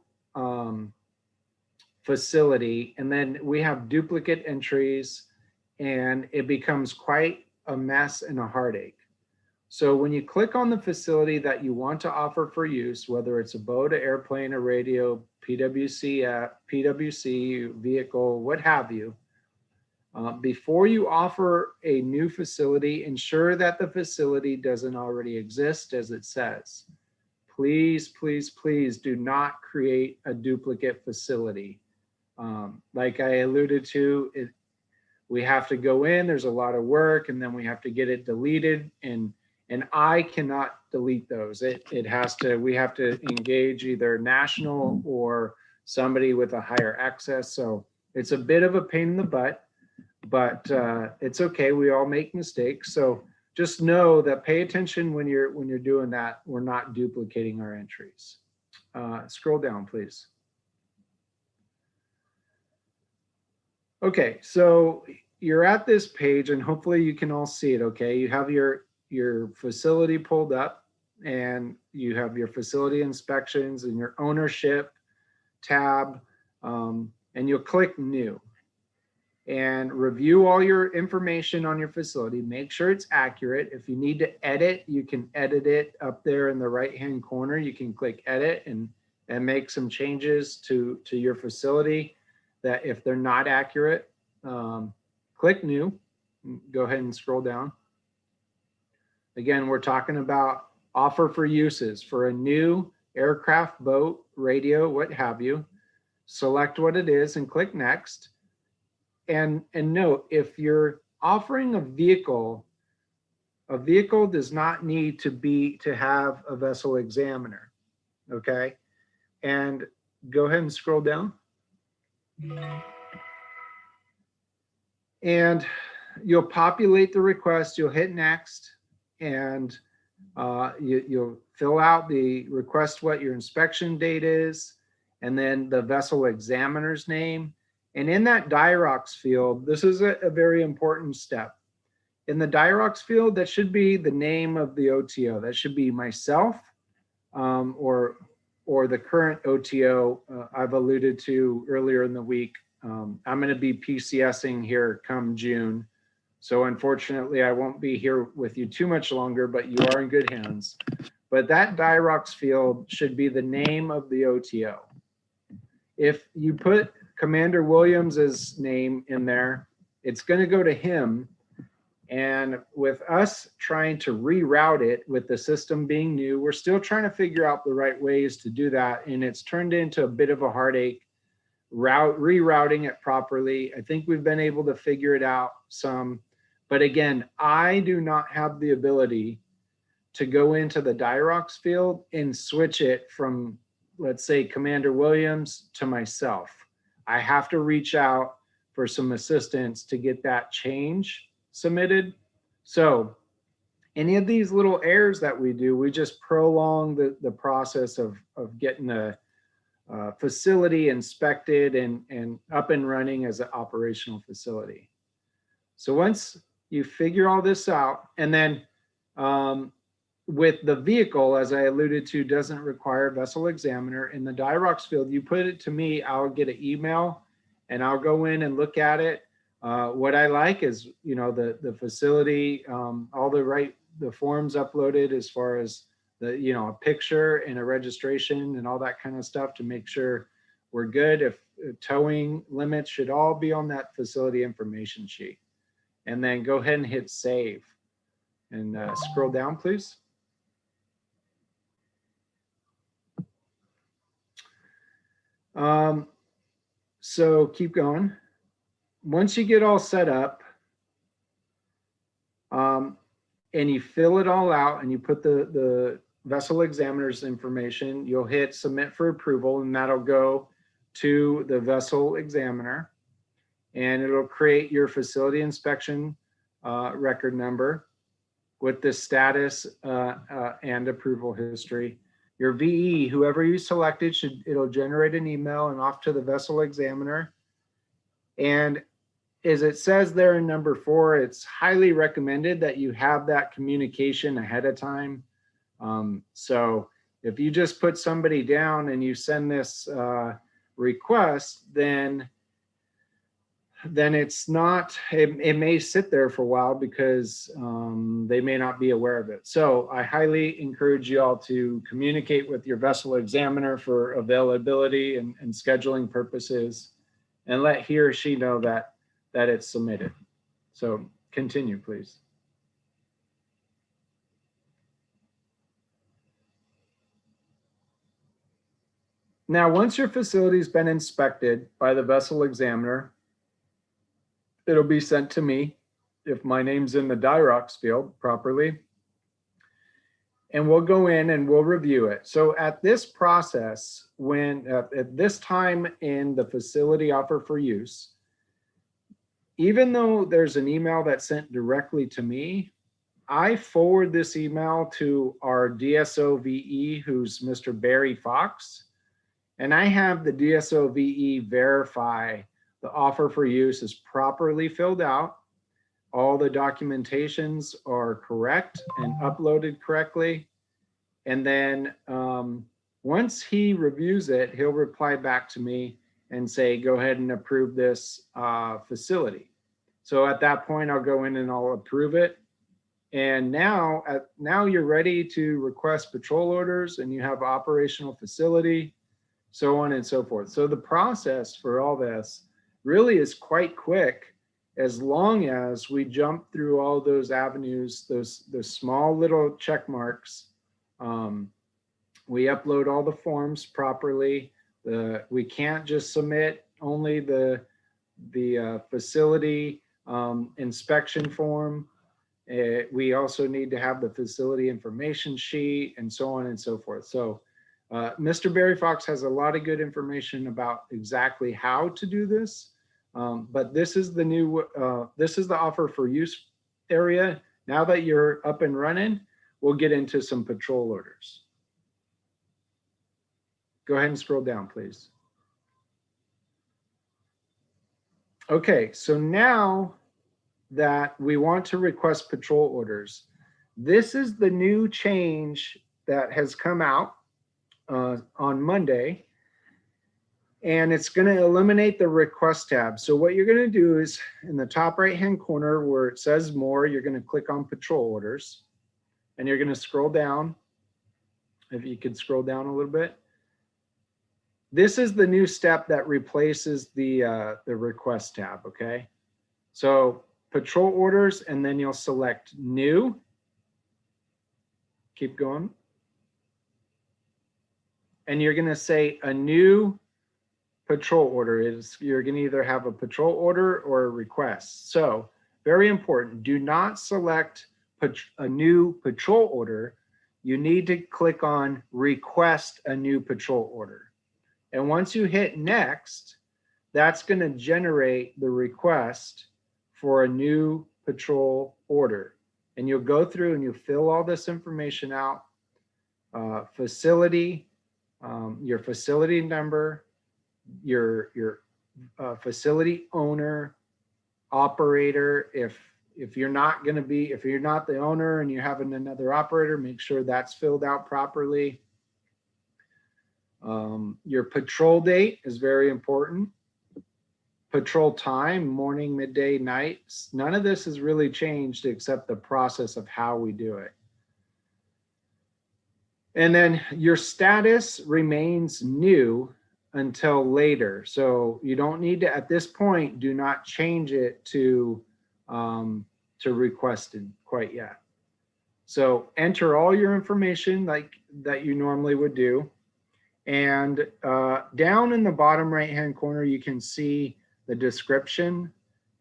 facility, and then we have duplicate entries and it becomes quite a mess and a heartache. So when you click on the facility that you want to offer for use, whether it's a boat, an airplane, a radio, PWC, vehicle, what have you, before you offer a new facility, ensure that the facility doesn't already exist as it says. Please, please, please do not create a duplicate facility. Like I alluded to, we have to go in, there's a lot of work, and then we have to get it deleted, and I cannot delete those. It has to, we have to engage either national or somebody with a higher access. So it's a bit of a pain in the butt, but it's okay. We all make mistakes. So just know that, pay attention when you're doing that. We're not duplicating our entries. Scroll down, please. Okay, so you're at this page and hopefully you can all see it. Okay, you have your facility pulled up and you have your facility inspections and your ownership tab, and you'll click new and review all your information on your facility. Make sure it's accurate. If you need to edit, you can edit it up there in the right hand corner. You can click edit and make some changes to your facility that if they're not accurate. Click new, go ahead and scroll down. Again, we're talking about offer for uses for a new aircraft, boat, radio, what have you. Select what it is and click next. And note, if you're offering a vehicle does not need to have a vessel examiner, okay? And go ahead and scroll down. And you'll populate the request, you'll hit next, and you'll fill out the request, what your inspection date is, and then the vessel examiner's name. And in that DIROX field, this is a very important step. In the DIROX field, that should be the name of the OTO. That should be myself or the current OTO I've alluded to earlier in the week. I'm going to be PCSing here come June. So unfortunately, I won't be here with you too much longer, but you are in good hands. But that DIROX field should be the name of the OTO. If you put Commander Williams's name in there, it's going to go to him. And with us trying to reroute it with the system being new, we're still trying to figure out the right ways to do that. And it's turned into a bit of a heartache rerouting it properly. I think we've been able to figure it out some, but again, I do not have the ability to go into the DIROX field and switch it from, let's say, Commander Williams to myself. I have to reach out for some assistance to get that change submitted. So any of these little errors that we do, we just prolong the process of getting a facility inspected and up and running as an operational facility. So once you figure all this out, and then with the vehicle, as I alluded to, doesn't require vessel examiner. In the DIROX field, you put it to me, I'll get an email and I'll go in and look at it. What I like is, you know, the facility, all the forms uploaded as far as the, you know, a picture and a registration and all that kind of stuff to make sure we're good. If towing limits should all be on that facility information sheet. And then go ahead and hit save and scroll down, please. So keep going. Once you get all set up and you fill it all out and you put the vessel examiner's information, you'll hit submit for approval, and that'll go to the vessel examiner, and it'll create your facility inspection record number, with the status and approval history. Your VE, whoever you selected, it'll generate an email and off to the vessel examiner. And as it says there in number 4, it's highly recommended that you have that communication ahead of time. So if you just put somebody down and you send this request, then it's not, it may sit there for a while because they may not be aware of it. So I highly encourage you all to communicate with your vessel examiner for availability and scheduling purposes, and let he or she know that it's submitted. So continue, please. Now, once your facility's been inspected by the vessel examiner, it'll be sent to me if my name's in the DIROCS field properly. And we'll go in and we'll review it. So at this process, when at this time in the facility offer for use, even though there's an email that's sent directly to me, I forward this email to our DSO VE, who's Mr. Barry Fox, and I have the DSO VE verify the offer for use is properly filled out. All the documentations are correct and uploaded correctly. And then once he reviews it, he'll reply back to me and say, go ahead and approve this facility. So at that point, I'll go in and I'll approve it. And now you're ready to request patrol orders and you have operational facility, so on and so forth. So the process for all this really is quite quick, as long as we jump through all those avenues, those small little check marks. We upload all the forms properly. We can't just submit only the facility inspection form. We also need to have the facility information sheet and so on and so forth. So Mr. Barry Fox has a lot of good information about exactly how to do this. But this is the new, this is the offer for use area. Now that you're up and running, we'll get into some patrol orders. Go ahead and scroll down, please. Okay, so now that we want to request patrol orders, this is the new change that has come out on Monday. And it's going to eliminate the request tab. So what you're going to do is in the top right-hand corner where it says more, you're going to click on patrol orders and you're going to scroll down. If you could scroll down a little bit. This is the new step that replaces the request tab, okay? So patrol orders, and then you'll select new. Keep going. And you're going to say a new patrol order. You're going to either have a patrol order or a request. So very important, do not select a new patrol order. You need to click on request a new patrol order. And once you hit next, that's going to generate the request for a new patrol order. And you'll go through and you fill all this information out, facility, your facility number, your facility owner, operator. If you're not going to be, if you're not the owner and you're having another operator, make sure that's filled out properly. Your patrol date is very important. Patrol time, morning, midday, night. None of this has really changed except the process of how we do it. And then your status remains new until later. So you don't need to, at this point, do not change it to requested quite yet. So enter all your information like that you normally would do. And down in the bottom right-hand corner, you can see the description,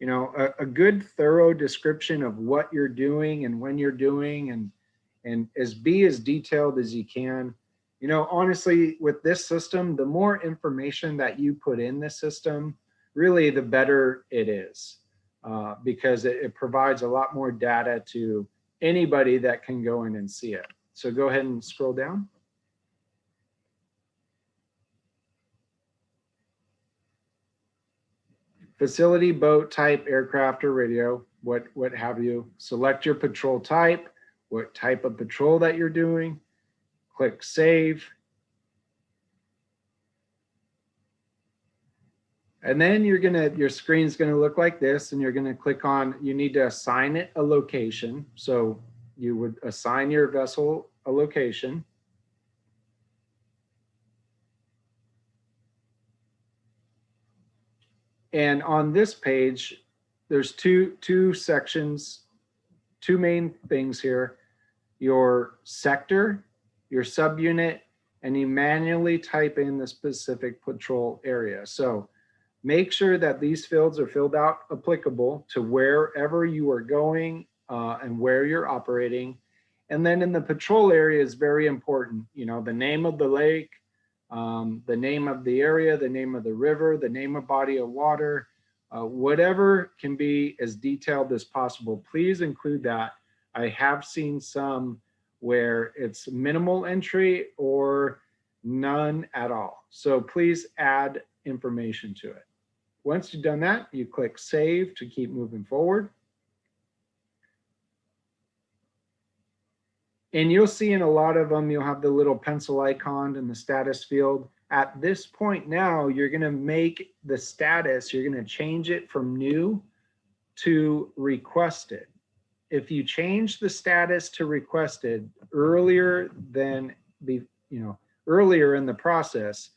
you know, a good thorough description of what you're doing and when you're doing, and be as detailed as you can. You know, honestly, with this system, the more information that you put in the system, really the better it is, because it provides a lot more data to anybody that can go in and see it. So go ahead and scroll down. Facility, boat type, aircraft or radio, what have you. Select your patrol type, what type of patrol that you're doing. Click save. And then your screen's gonna look like this, and you're gonna click on, you need to assign it a location. So you would assign your vessel a location. And on this page, there's two sections, two main things here. Your sector, your subunit, and you manually type in the specific patrol area. So make sure that these fields are filled out applicable to wherever you are going and where you're operating. And then in the patrol area is very important. You know, the name of the lake, the name of the area, the name of the river, the name of body of water, whatever can be as detailed as possible. Please include that. I have seen some where it's minimal entry or none at all. So please add information to it. Once you've done that, you click save to keep moving forward. And you'll see in a lot of them, you'll have the little pencil icon in the status field. At this point now, you're gonna make the status, you're gonna change it from new to requested. If you change the status to requested earlier than earlier in the process,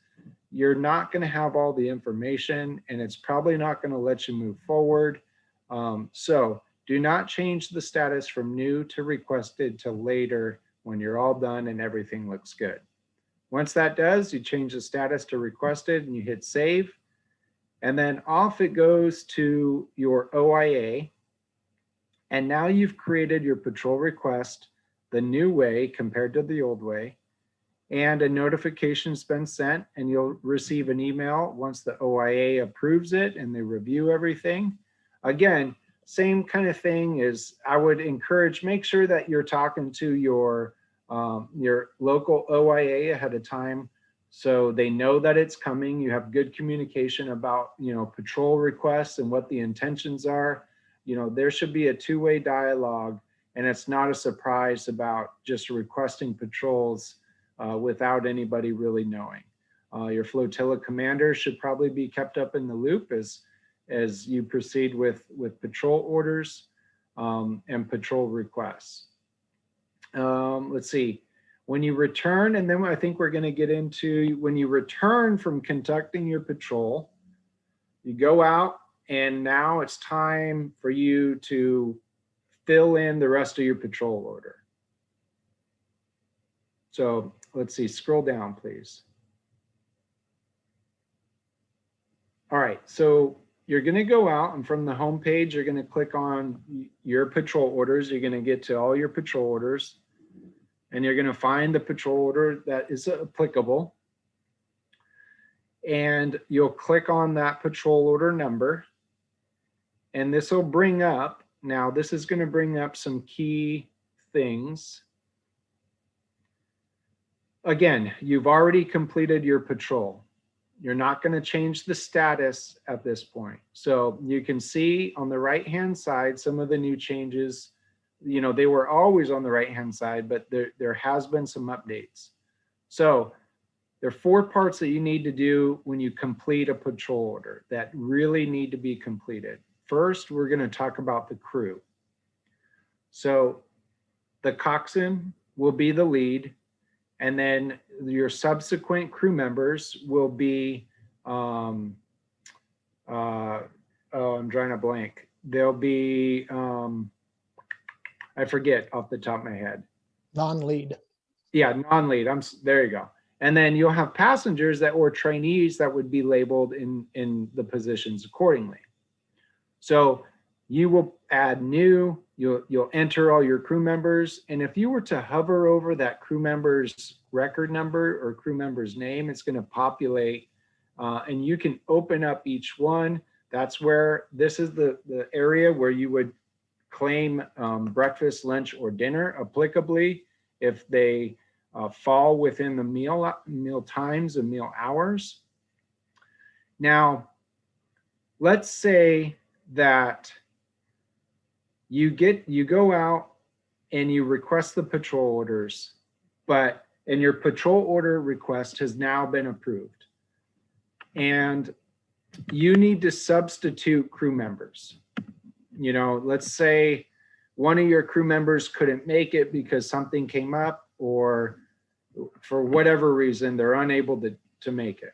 you're not gonna have all the information, and it's probably not gonna let you move forward. So do not change the status from new to requested to later when you're all done and everything looks good. Once that does, you change the status to requested and you hit save. And then off it goes to your OIA. And now you've created your patrol request the new way compared to the old way. And a notification's been sent, and you'll receive an email once the OIA approves it and they review everything. Again, same kind of thing is I would encourage, make sure that you're talking to your local OIA ahead of time so they know that it's coming. You have good communication about, patrol requests and what the intentions are. There should be a two-way dialogue, and it's not a surprise about just requesting patrols without anybody really knowing. Your flotilla commander should probably be kept up in the loop as you proceed with patrol orders and patrol requests. Let's see, when you return, and then I think we're going to get into when you return from conducting your patrol, you go out, and now it's time for you to fill in the rest of your patrol order. So let's see, scroll down, please. All right, so you're going to go out, and from the home page, you're going to click on your patrol orders. You're going to get to all your patrol orders, and you're going to find the patrol order that is applicable. And you'll click on that patrol order number, and this will bring up, now this is going to bring up some key things. Again, you've already completed your patrol. You're not going to change the status at this point. So you can see on the right-hand side, some of the new changes, they were always on the right-hand side, but there has been some updates. So there are 4 parts that you need to do when you complete a patrol order that really need to be completed. First, we're going to talk about the crew. So the coxswain will be the lead, and then your subsequent crew members will be, I'm drawing a blank. They'll be, I forget off the top of my head. Non-lead. Yeah, non-lead. There you go. And then you'll have passengers or trainees that would be labeled in the positions accordingly. So you will add new, you'll enter all your crew members. And if you were to hover over that crew member's record number or crew member's name, it's going to populate and you can open up each one. That's where this is the area where you would claim breakfast, lunch, or dinner applicably if they fall within the meal times and meal hours. Now, let's say that you go out and you request the patrol orders, and your patrol order request has now been approved. And you need to substitute crew members. You know, let's say one of your crew members couldn't make it because something came up, or for whatever reason, they're unable to make it.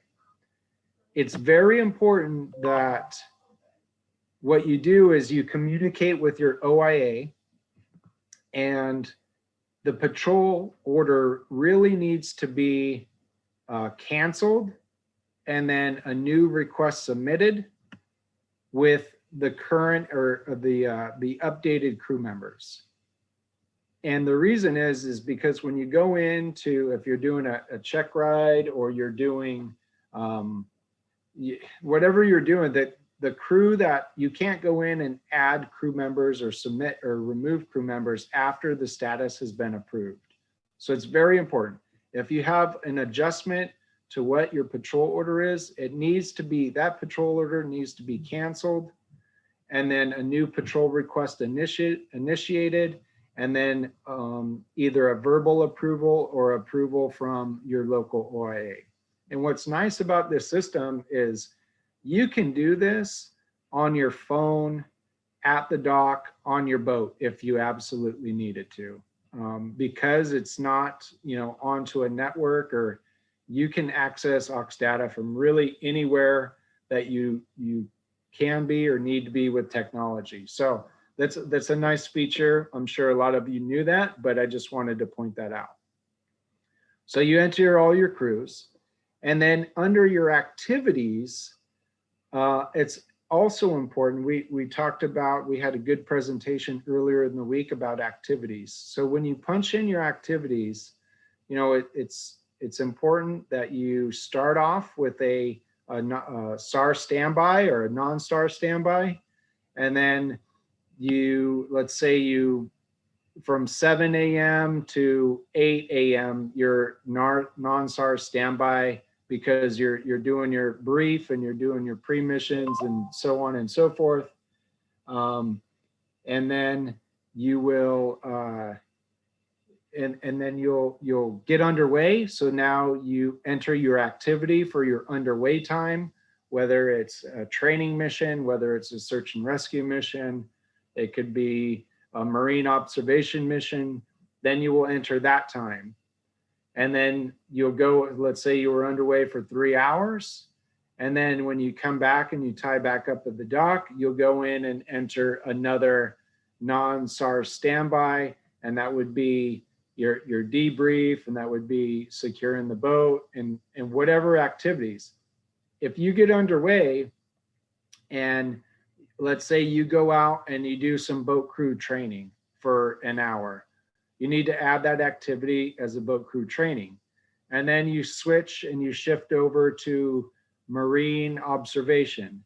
It's very important that what you do is you communicate with your OIA, and the patrol order really needs to be canceled, and then a new request submitted with the current or the updated crew members. And the reason is because when you go into, if you're doing a check ride, or you're doing whatever you're doing, that the crew, that you can't go in and add crew members or submit or remove crew members after the status has been approved. So it's very important. If you have an adjustment to what your patrol order is, it needs to be, that patrol order needs to be canceled, and then a new patrol request initiated, and then either a verbal approval or approval from your local OIA. And what's nice about this system is you can do this on your phone, at the dock, on your boat, if you absolutely needed to, because it's not, you know, onto a network, or you can access aux data from really anywhere that you can be or need to be with technology. So that's a nice feature. I'm sure a lot of you knew that, but I just wanted to point that out. So you enter all your crews, and then under your activities, it's also important. We talked about, we had a good presentation earlier in the week about activities. So when you punch in your activities, you know, it's important that you start off with a SAR standby or a non-SAR standby, and then let's say you, from 7 a.m. to 8 a.m., you're non-SAR standby, because you're doing your brief and you're doing your pre-missions and so on and so forth. And then you will, and then you'll get underway. So now you enter your activity for your underway time, whether it's a training mission, whether it's a search and rescue mission, it could be a marine observation mission, then you will enter that time. And then you'll go, let's say you were underway for 3 hours. And then when you come back and you tie back up at the dock, you'll go in and enter another non-SAR standby. And that would be your debrief, and that would be securing the boat and whatever activities. If you get underway and let's say you go out and you do some boat crew training for an hour, you need to add that activity as a boat crew training. And then you switch and you shift over to marine observation.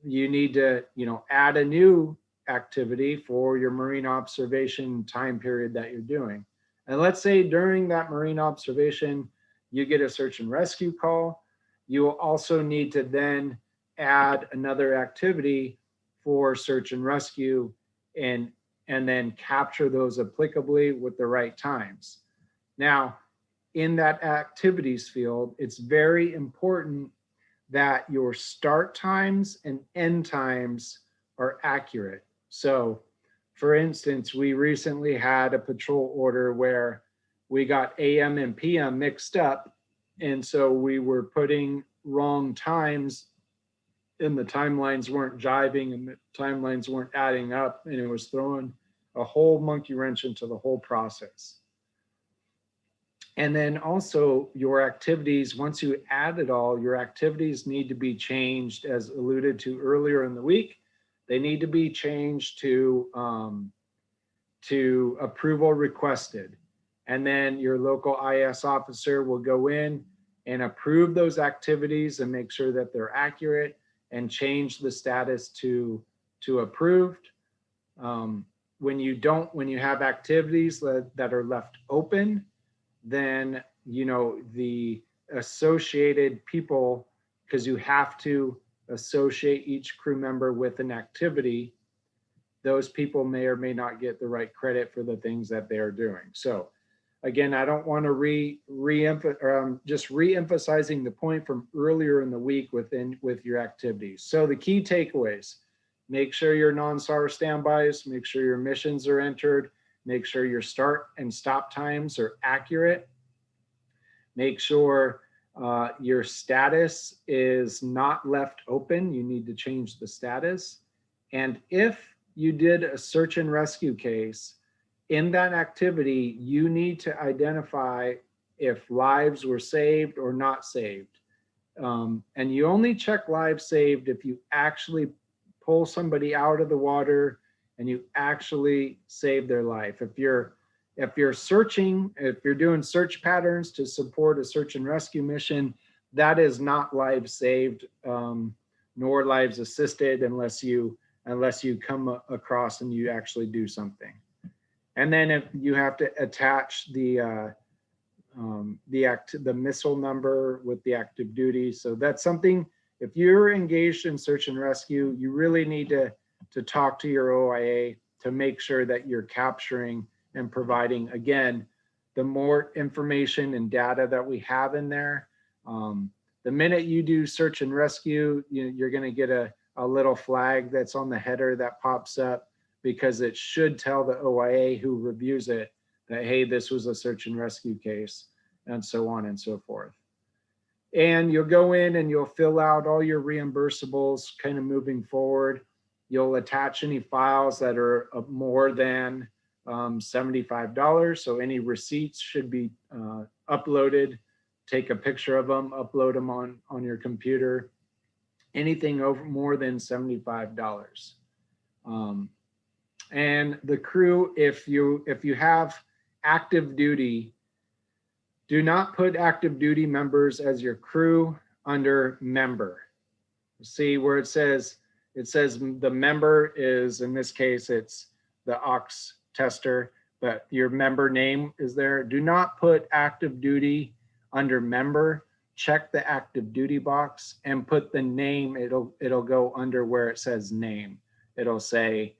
You need to, you know, add a new activity for your marine observation time period that you're doing. And let's say during that marine observation, you get a search and rescue call. You will also need to then add another activity for search and rescue, and then capture those applicably with the right times. Now, in that activities field, it's very important that your start times and end times are accurate. So for instance, we recently had a patrol order where we got AM and PM mixed up. And so we were putting wrong times, and the timelines weren't jiving, and the timelines weren't adding up, and it was throwing a whole monkey wrench into the whole process. And then also your activities, once you add it all, your activities need to be changed, as alluded to earlier in the week. They need to be changed to approval requested. And then your local IS officer will go in and approve those activities and make sure that they're accurate, and change the status to approved. when you have activities that are left open, then, you know, the associated people, because you have to associate each crew member with an activity, those people may or may not get the right credit for the things that they are doing. So again, I don't want to just re-emphasizing the point from earlier in the week with your activities. So the key takeaways: make sure your non-SAR standbys, make sure your missions are entered, make sure your start and stop times are accurate, make sure your status is not left open. You need to change the status. And if you did a search and rescue case, in that activity, you need to identify if lives were saved or not saved. And you only check lives saved if you actually pull somebody out of the water and you actually save their life. If you're searching, if you're doing search patterns to support a search and rescue mission, that is not lives saved, nor lives assisted unless you come across and you actually do something. And then if you have to attach the missile number with the active duty. So that's something, if you're engaged in search and rescue, you really need to talk to your OIA to make sure that you're capturing and providing, again, the more information and data that we have in there. The minute you do search and rescue, you're going to get a little flag that's on the header that pops up, because it should tell the OIA who reviews it that, hey, this was a search and rescue case, and so on and so forth. And you'll go in and you'll fill out all your reimbursables kind of moving forward. You'll attach any files that are more than $75. So any receipts should be uploaded. Take a picture of them, upload them on your computer. Anything over more than $75. And the crew, if you have active duty, do not put active duty members as your crew under member. See where it says the member is, in this case, it's the aux tester, but your member name is there. Do not put active duty under member. Check the active duty box and put the name. It'll go under where it says name. It'll say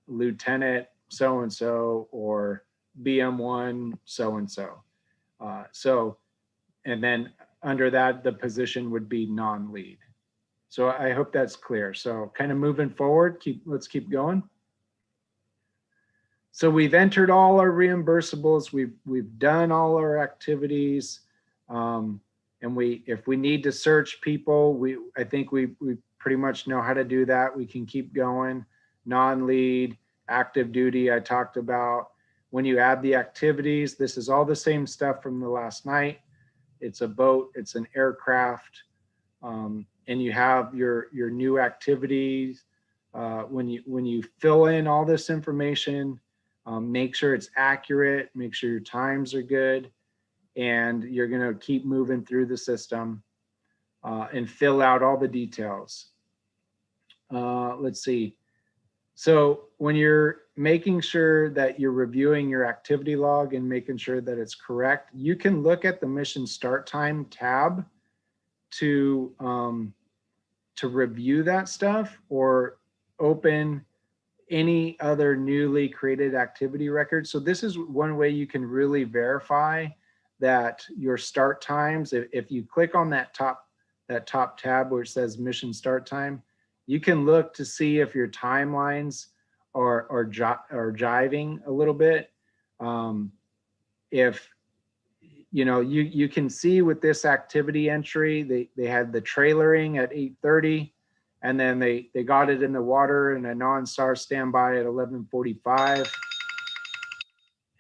Lieutenant so-and-so or BM1 so-and-so. And then under that, the position would be non-lead. So I hope that's clear. So kind of moving forward, let's keep going. So we've entered all our reimbursables. We've done all our activities. And if we need to search people, I think we pretty much know how to do that. We can keep going. Non-lead, active duty, I talked about. When you add the activities, this is all the same stuff from the last night. It's a boat, it's an aircraft, and you have your new activities. When you fill in all this information, make sure it's accurate, make sure your times are good, and you're gonna keep moving through the system and fill out all the details. Let's see. So when you're making sure that you're reviewing your activity log and making sure that it's correct, you can look at the mission start time tab to review that stuff, or open any other newly created activity record. So this is one way you can really verify that your start times, if you click on that top tab where it says mission start time, you can look to see if your timelines are jiving a little bit. If you can see with this activity entry, they had the trailering at 8:30, and then they got it in the water in a non-SAR standby at 11:45.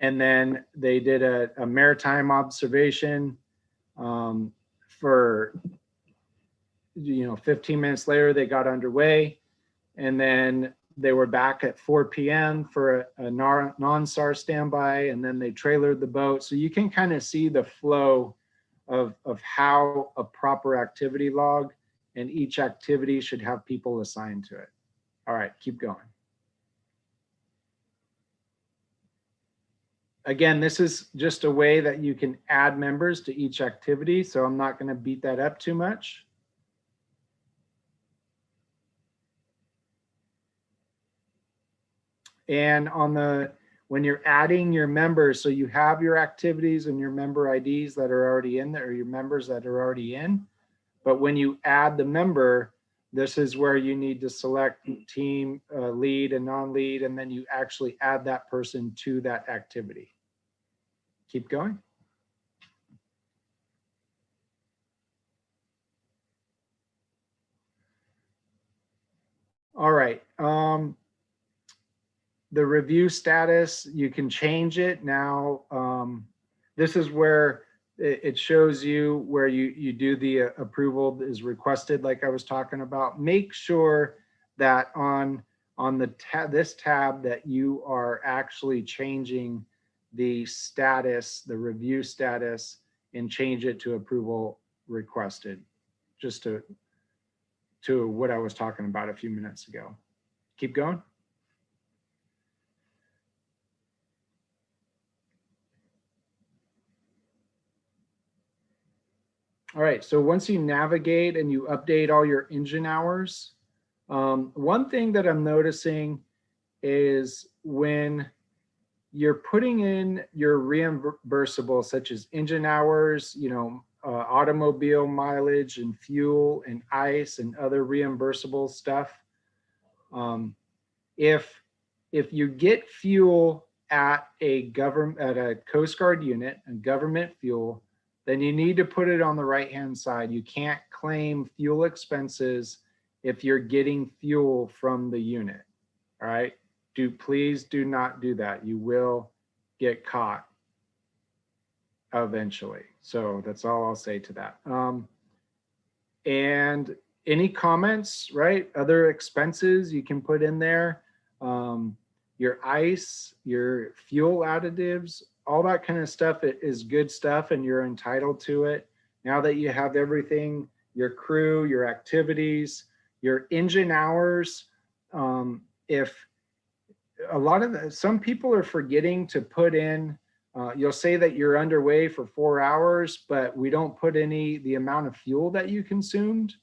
And then they did a maritime observation for 15 minutes later, they got underway, and then they were back at 4 p.m. for a non-SAR standby, and then they trailered the boat. So you can kind of see the flow of how a proper activity log, and each activity should have people assigned to it. All right, keep going. Again, this is just a way that you can add members to each activity, so I'm not going to beat that up too much. And when you're adding your members, so you have your activities and your member IDs that are already in there, or your members that are already in. But when you add the member, this is where you need to select team lead and non-lead, and then you actually add that person to that activity. Keep going. All right. The review status, you can change it now. This is where it shows you where you do the approval is requested, like I was talking about. Make sure that on this tab that you are actually changing the status, the review status, and change it to approval requested, just to what I was talking about a few minutes ago. Keep going. All right, so once you navigate and you update all your engine hours, one thing that I'm noticing is when you're putting in your reimbursable, such as engine hours, automobile mileage and fuel and ice and other reimbursable stuff. If you get fuel at a Coast Guard unit, a government fuel, then you need to put it on the right-hand side. You can't claim fuel expenses if you're getting fuel from the unit. All right. Please do not do that. You will get caught eventually. So that's all I'll say to that. And any comments, right? Other expenses you can put in there. Your ice, your fuel additives, all that kind of stuff is good stuff, and you're entitled to it. Now that you have everything, your crew, your activities, your engine hours, if some people are forgetting to put in, you'll say that you're underway for 4 hours, but we don't put the amount of fuel that you consumed.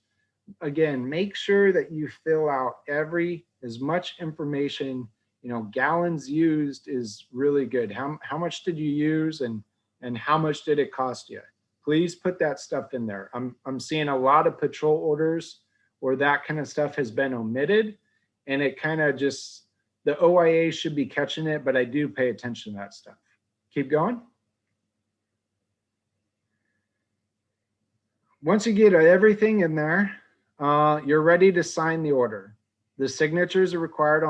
Again, make sure that you fill out as much information. Gallons used is really good. How much did you use and how much did it cost you? Please put that stuff in there. I'm seeing a lot of patrol orders where that kind of stuff has been omitted, and it kind of just, the OIA should be catching it, but I do pay attention to that stuff. Keep going. Once you get everything in there, you're ready to sign the order. The signatures are required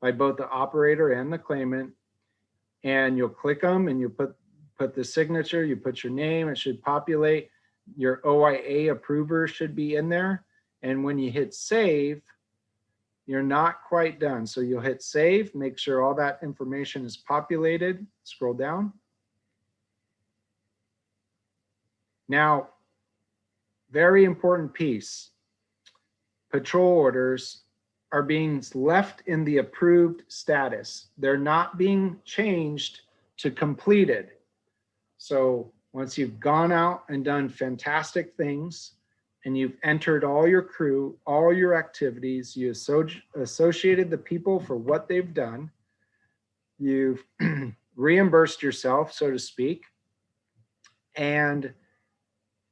by both the operator and the claimant, and you'll click them and you put the signature, you put your name, it should populate. Your OIA approver should be in there. And when you hit save, you're not quite done. So you'll hit save, make sure all that information is populated, scroll down. Now, very important piece, patrol orders are being left in the approved status. They're not being changed to completed. So once you've gone out and done fantastic things, and you've entered all your crew, all your activities, you associated the people for what they've done, you've reimbursed yourself, so to speak, and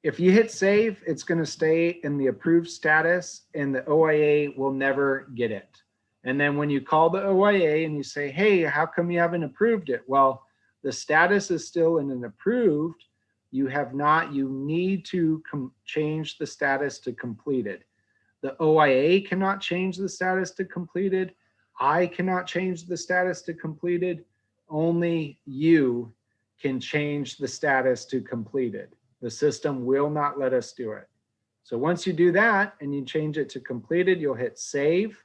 if you hit save, it's going to stay in the approved status and the OIA will never get it. And then when you call the OIA and you say, hey, how come you haven't approved it? Well, the status is still in an approved. You need to change the status to completed. The OIA cannot change the status to completed. I cannot change the status to completed. Only you can change the status to completed. The system will not let us do it. So once you do that and you change it to completed, you'll hit save,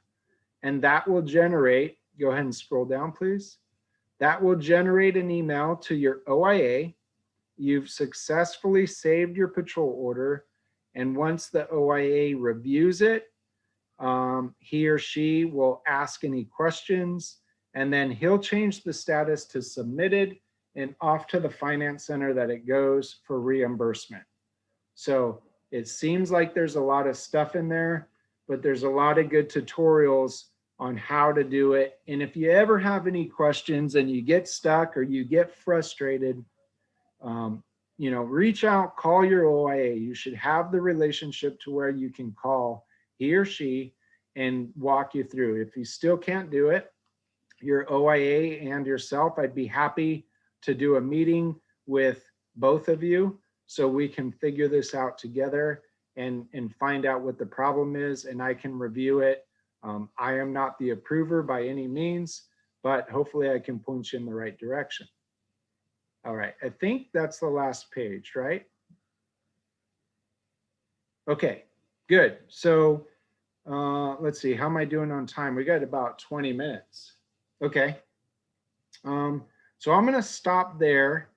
and that will generate, go ahead and scroll down, please. That will generate an email to your OIA. You've successfully saved your patrol order. And once the OIA reviews it, he or she will ask any questions and then he'll change the status to submitted and off to the finance center that it goes for reimbursement. So it seems like there's a lot of stuff in there, but there's a lot of good tutorials on how to do it. And if you ever have any questions and you get stuck or you get frustrated, you know, reach out, call your OIA. You should have the relationship to where you can call he or she and walk you through. If you still can't do it, your OIA and yourself, I'd be happy to do a meeting with both of you so we can figure this out together and find out what the problem is, and I can review it. I am not the approver by any means, but hopefully I can point you in the right direction. All right, I think that's the last page, right? Okay, good. So let's see, how am I doing on time? We got about 20 minutes. Okay. So I'm gonna stop there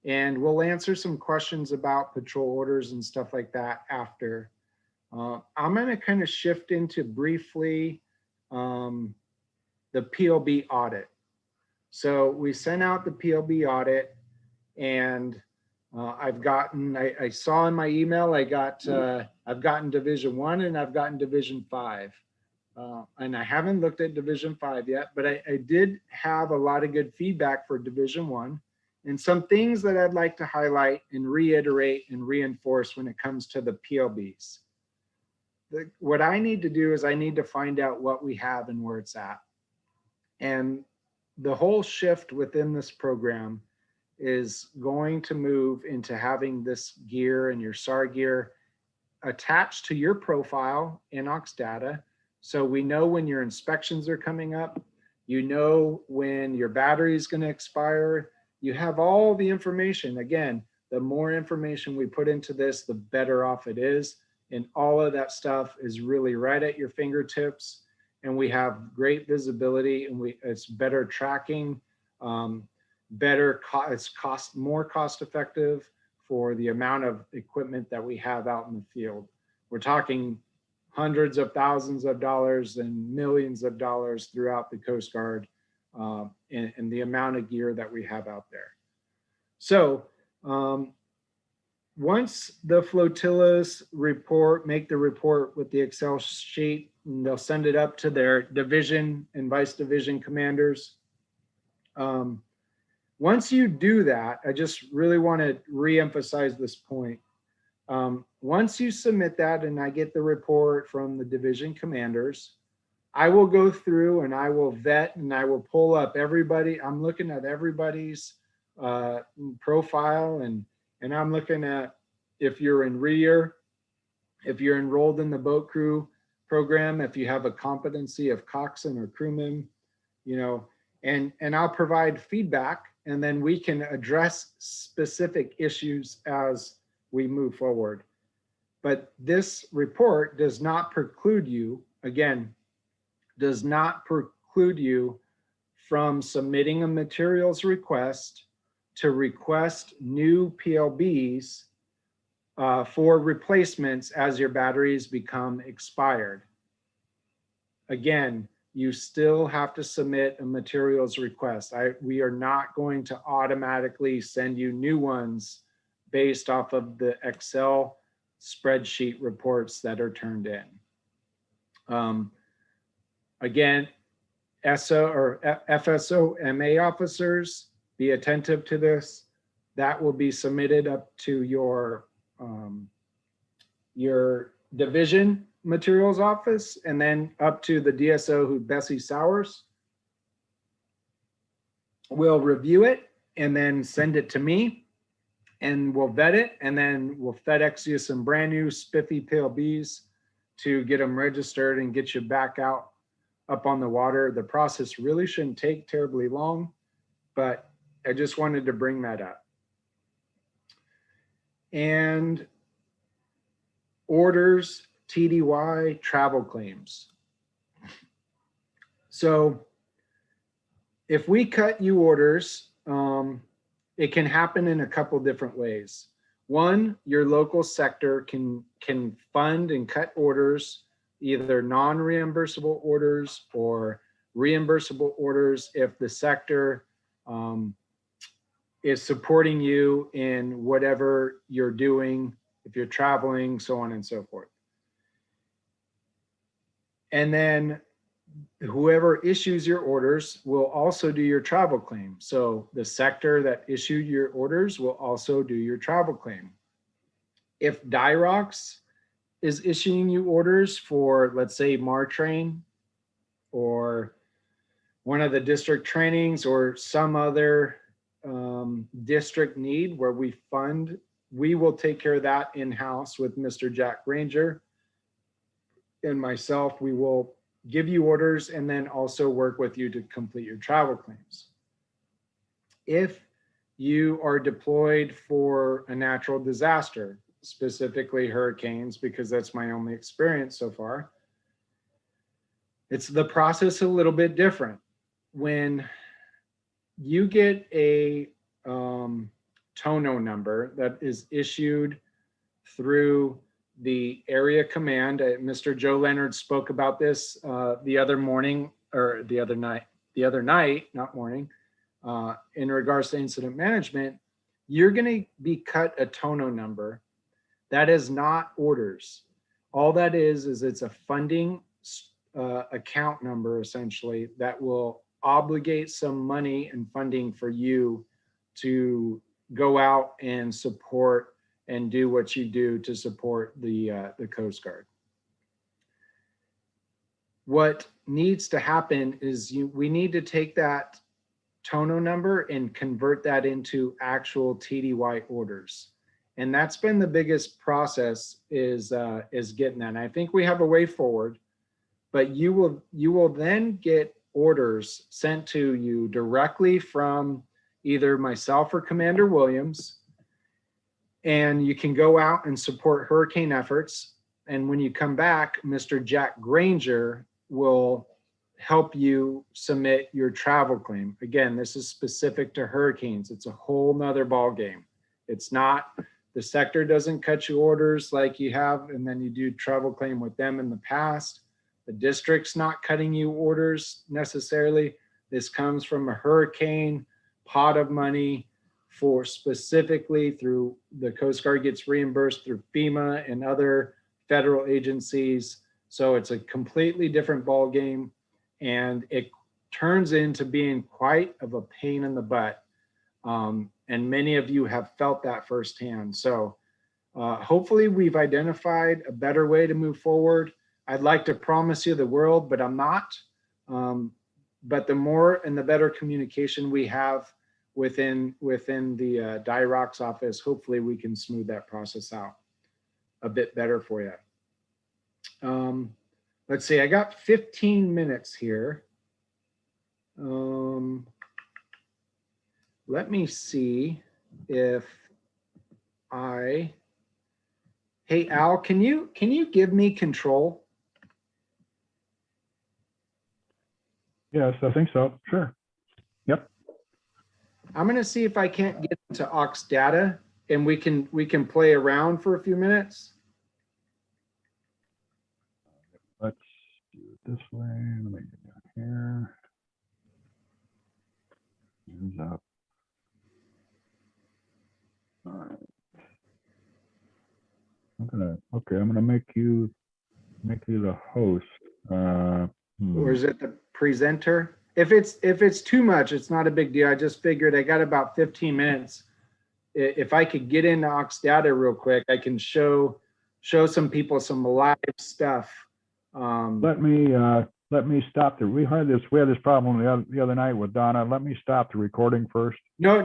and we'll answer some questions about patrol orders and stuff like that after. I'm gonna kind of shift into briefly the PLB audit. So we sent out the PLB audit, and I've gotten, I saw in my email, I've gotten Division 1 and I've gotten Division 5. And I haven't looked at Division 5 yet, but I did have a lot of good feedback for Division 1 and some things that I'd like to highlight and reiterate and reinforce when it comes to the PLBs. What I need to do is I need to find out what we have and where it's at. And the whole shift within this program is going to move into having this gear and your SAR gear attached to your profile in Oxdata. So we know when your inspections are coming up, you know when your battery is going to expire, you have all the information. Again, the more information we put into this, the better off it is. And all of that stuff is really right at your fingertips. And we have great visibility, and it's better tracking, it's more cost effective for the amount of equipment that we have out in the field. We're talking hundreds of thousands of dollars and millions of dollars throughout the Coast Guard, and the amount of gear that we have out there. So once the flotillas make the report with the Excel sheet, and they'll send it up to their division and vice division commanders. Once you do that, I just really want to reemphasize this point. Once you submit that and I get the report from the division commanders, I will go through and I will vet and I will pull up everybody. I'm looking at everybody's profile, and I'm looking at if you're in rear, if you're enrolled in the boat crew program, if you have a competency of coxswain or crewman, you know, and I'll provide feedback, and then we can address specific issues as we move forward. But this report does not preclude you, again, does not preclude you from submitting a materials request to request new PLBs for replacements as your batteries become expired. Again, you still have to submit a materials request. We are not going to automatically send you new ones based off of the Excel spreadsheet reports that are turned in. Again, ESSA or FSO MA officers, be attentive to this. That will be submitted up to your division materials office, and then up to the DSO, who Bessie Sowers will review it and then send it to me, and we'll vet it, and then we'll FedEx you some brand new spiffy PLBs to get them registered and get you back out up on the water. The process really shouldn't take terribly long, but I just wanted to bring that up. And orders, TDY, travel claims. So if we cut you orders, it can happen in a couple different ways. One, your local sector can fund and cut orders, either non-reimbursable orders or reimbursable orders if the sector is supporting you in whatever you're doing, if you're traveling, so on and so forth. And then whoever issues your orders will also do your travel claim. So the sector that issued your orders will also do your travel claim. If Dyrox is issuing you orders for, let's say, Martrain or one of the district trainings or some other district need where we fund, we will take care of that in-house with Mr. Jack Granger and myself. We will give you orders and then also work with you to complete your travel claims. If you are deployed for a natural disaster, specifically hurricanes, because that's my only experience so far, it's the process a little bit different. When you get a TONO number that is issued through the area command, Mr. Joe Leonard spoke about this the other night, not morning, in regards to incident management. You're going to be cut a TONO number. That is not orders. All that is it's a funding account number, essentially, that will obligate some money and funding for you to go out and support and do what you do to support the Coast Guard. What needs to happen is we need to take that TONO number and convert that into actual TDY orders. And that's been the biggest process is getting that. And I think we have a way forward, but you will then get orders sent to you directly from either myself or Commander Williams, and you can go out and support hurricane efforts. And when you come back, Mr. Jack Granger will help you submit your travel claim. Again, this is specific to hurricanes. It's a whole nother ball game. It's not, the sector doesn't cut you orders like you have, and then you do travel claim with them in the past. The district's not cutting you orders necessarily. This comes from a hurricane pot of money for specifically through the Coast Guard gets reimbursed through FEMA and other federal agencies. So it's a completely different ball game, and it turns into being quite of a pain in the butt. And many of you have felt that firsthand. So hopefully we've identified a better way to move forward. I'd like to promise you the world, but I'm not. But the more and the better communication we have within the Dyrox office, hopefully we can smooth that process out a bit better for you. Let's see, I got 15 minutes here. Let me see if hey Al, can you give me control? Yes, I think so. Sure. Yep. I'm going to see if I can't get into Aux Data, and we can play around for a few minutes. Let's do it this way. Let me get down here. Here's up. All right. I'm gonna make you the host. Or is it the presenter? If it's too much, it's not a big deal. I just figured I got about 15 minutes. If I could get into Aux Data real quick, I can show some people some live stuff. Let me stop we had this problem the other night with Donna. Let me stop the recording first. No.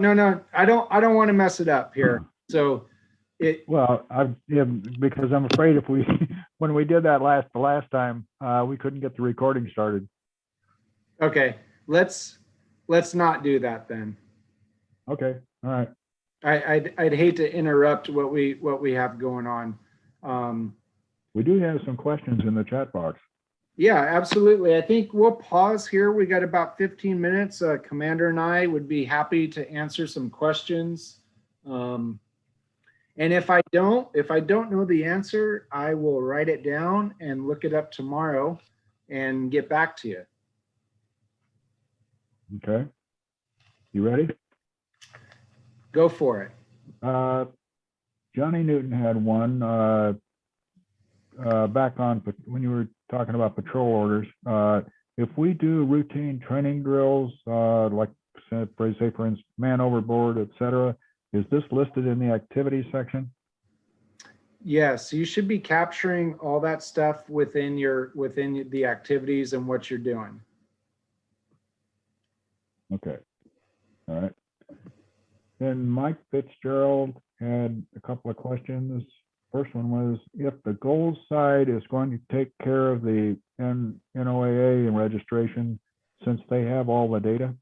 I don't want to mess it up here. So because I'm afraid if when we did that the last time, we couldn't get the recording started. Okay, let's not do that then. Okay, all right. I'd hate to interrupt what we have going on. We do have some questions in the chat box. Yeah, absolutely. I think we'll pause here. We got about 15 minutes. Commander and I would be happy to answer some questions. And if I don't know the answer, I will write it down and look it up tomorrow and get back to you. Okay. You ready? Go for it. Johnny Newton had one back on when you were talking about patrol orders. If we do routine training drills, like say for instance, man overboard, etc., is this listed in the activity section? Yes, you should be capturing all that stuff within the activities and what you're doing. Okay. All right. Then Mike Fitzgerald had a couple of questions. First one was, if the goals side is going to take care of the NOAA and registration, since they have all the data?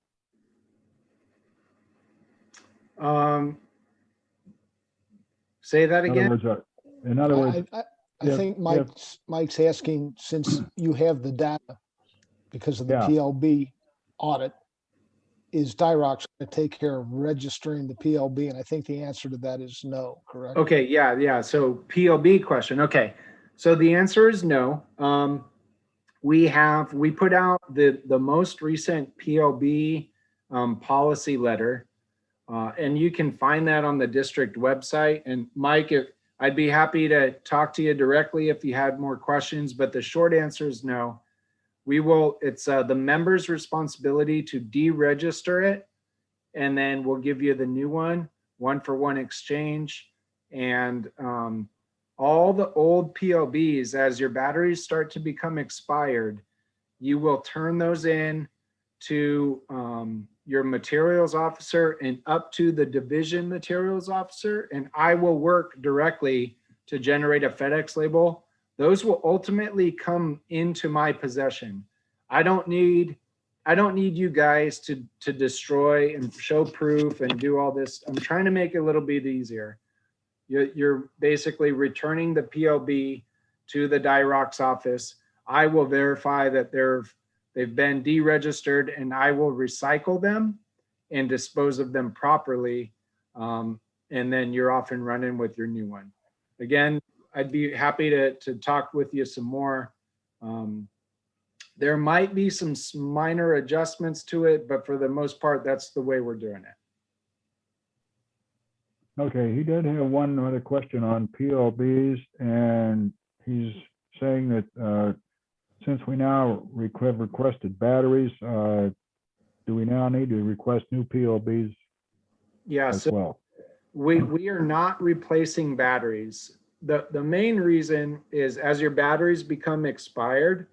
Say that In again. other words, I if- think Mike's asking, since you have the data because of the Yeah. PLB audit, is Dyrox going to take care of registering the PLB? And I think the answer to that is no, correct? Okay, yeah. So PLB question. Okay, so the answer is no. We put out the most recent PLB policy letter, and you can find that on the district website. And Mike, I'd be happy to talk to you directly if you had more questions, but the short answer is no. It's the member's responsibility to deregister it, and then we'll give you the new one for one exchange. And all the old PLBs, as your batteries start to become expired, you will turn those in to your materials officer and up to the division materials officer, and I will work directly to generate a FedEx label. Those will ultimately come into my possession. I don't need you guys to destroy and show proof and do all this. I'm trying to make it a little bit easier. You're basically returning the PLB to the Dyrox office. I will verify that they've been deregistered, and I will recycle them and dispose of them properly. And then you're off and running with your new one. Again, I'd be happy to talk with you some more. There might be some minor adjustments to it, but for the most part, that's the way we're doing it. okay, he did have one other question on PLBs, and he's saying that since we now have requested batteries, do we now need to request new PLBs Yeah, as so well? we are not replacing batteries. The main reason is as your batteries become expired,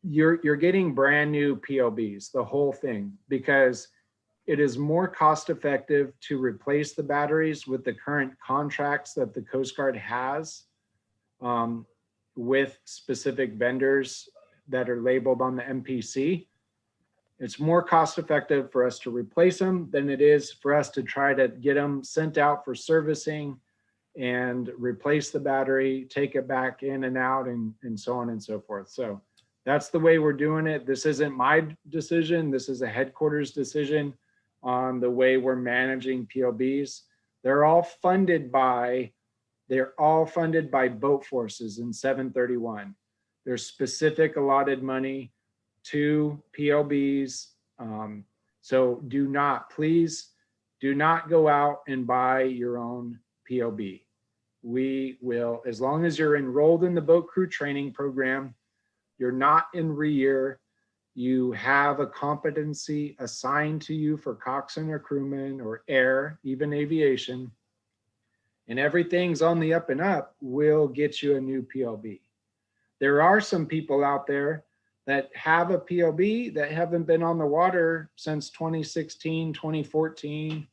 you're getting brand new PLBs, the whole thing, because it is more cost effective to replace the batteries with the current contracts that the Coast Guard has with specific vendors that are labeled on the MPC. It's more cost effective for us to replace them than it is for us to try to get them sent out for servicing and replace the battery, take it back in and out, and so on and so forth. So that's the way we're doing it. This isn't my decision. This is a headquarters decision on the way we're managing PLBs. They're all funded by boat forces in 731. There's specific allotted money to PLBs. So please do not go out and buy your own PLB. We will, as long as you're enrolled in the boat crew training program, you're not in rear, you have a competency assigned to you for coxswain or crewman or air, even aviation, and everything's on the up and up, we'll get you a new PLB. There are some people out there that have a PLB that haven't been on the water since 2016, 2014,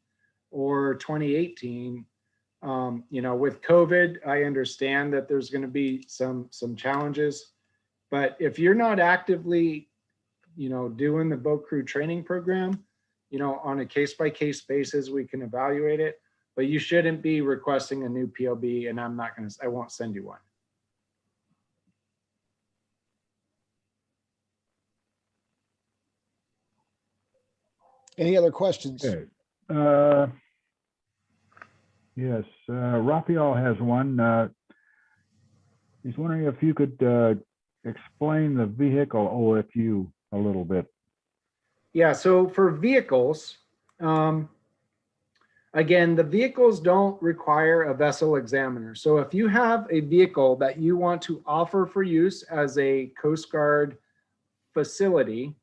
or 2018. With COVID, I understand that there's going to be some challenges, but if you're not actively, doing the boat crew training program, on a case-by-case basis, we can evaluate it, but you shouldn't be requesting a new PLB, and I won't send you one. Any other questions? Okay. Yes, Raphael has one. He's wondering if you could explain the vehicle OFU a little bit. Yeah, so for vehicles, again, the vehicles don't require a vessel examiner. So if you have a vehicle that you want to offer for use as a Coast Guard facility,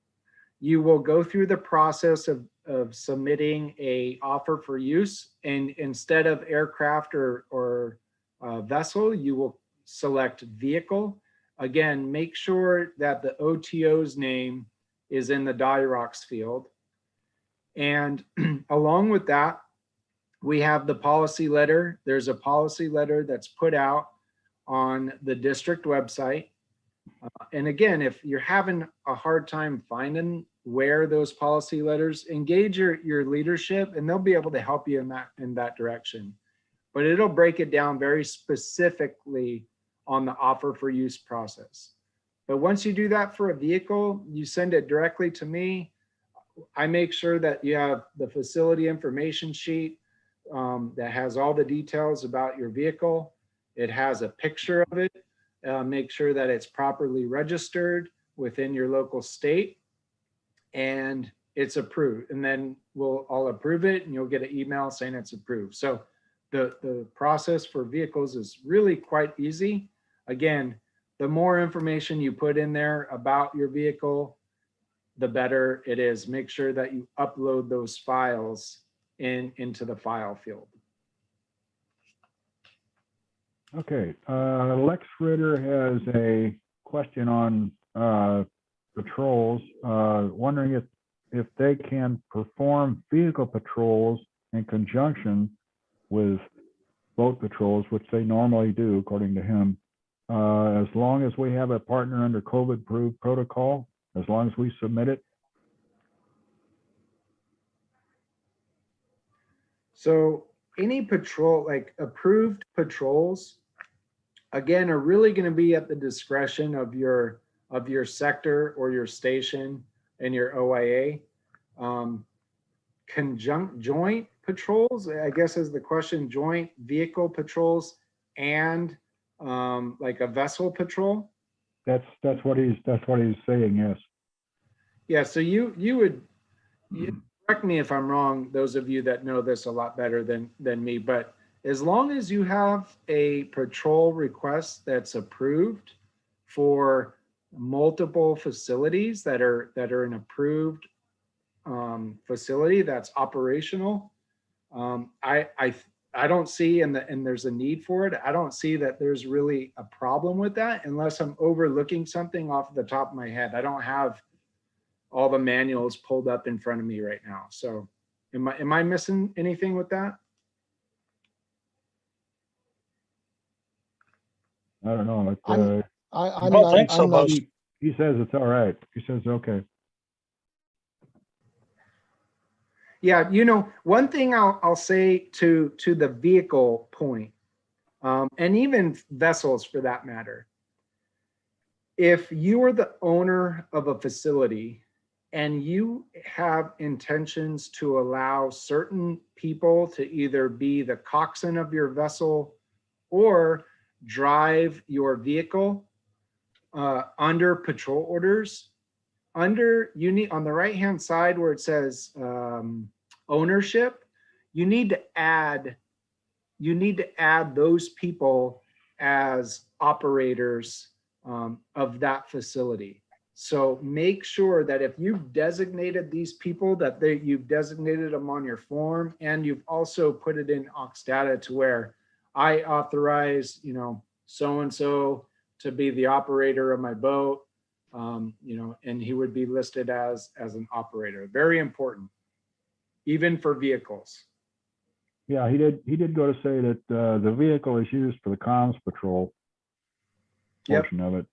you will go through the process of submitting a offer for use, and instead of aircraft or vessel, you will select vehicle. Again, make sure that the OTO's name is in the DIROX field. And along with that, we have the policy letter. There's a policy letter that's put out on the district website. And again, if you're having a hard time finding where those policy letters, engage your leadership and they'll be able to help you in that direction. But it'll break it down very specifically on the offer for use process. But once you do that for a vehicle, you send it directly to me. I make sure that you have the facility information sheet that has all the details about your vehicle. It has a picture of it. Make sure that it's properly registered within your local state and it's approved. And then I'll approve it and you'll get an email saying it's approved. So the process for vehicles is really quite easy. Again, the more information you put in there about your vehicle, the better it is. Make sure that you upload those files into the file field. Okay, Lex Ritter has a question on patrols, wondering if they can perform vehicle patrols in conjunction with boat patrols, which they normally do, according to him, as long as we have a partner under COVID-approved protocol, as long as we submit it. So any patrol, like approved patrols, again, are really going to be at the discretion of your sector or your station and your OIA. Joint patrols, I guess is the question, joint vehicle patrols and like a vessel patrol. That's what he's saying. Yes. Yeah. So you would correct me if I'm wrong, those of you that know this a lot better than me, but as long as you have a patrol request that's approved for multiple facilities that are an approved facility that's operational, I don't see, and there's a need for it. I don't see that there's really a problem with that unless I'm overlooking something off the top of my head. I don't have all the manuals pulled up in front of me right now. So am I missing anything with that? I don't know. I don't think so, Buzz. He says it's all right. He says, okay. Yeah, one thing I'll say to the vehicle point, and even vessels for that matter, if you are the owner of a facility and you have intentions to allow certain people to either be the coxswain of your vessel or drive your vehicle under patrol orders, on the right hand side where it says ownership, you need to add those people as operators of that facility. So make sure that if you've designated these people, that you've designated them on your form, and you've also put it in Ox Data to where I authorize, so-and-so to be the operator of my boat, and he would be listed as an operator. Very important, even for vehicles. Yeah, he did go to say that the vehicle is used for the comms patrol portion of it.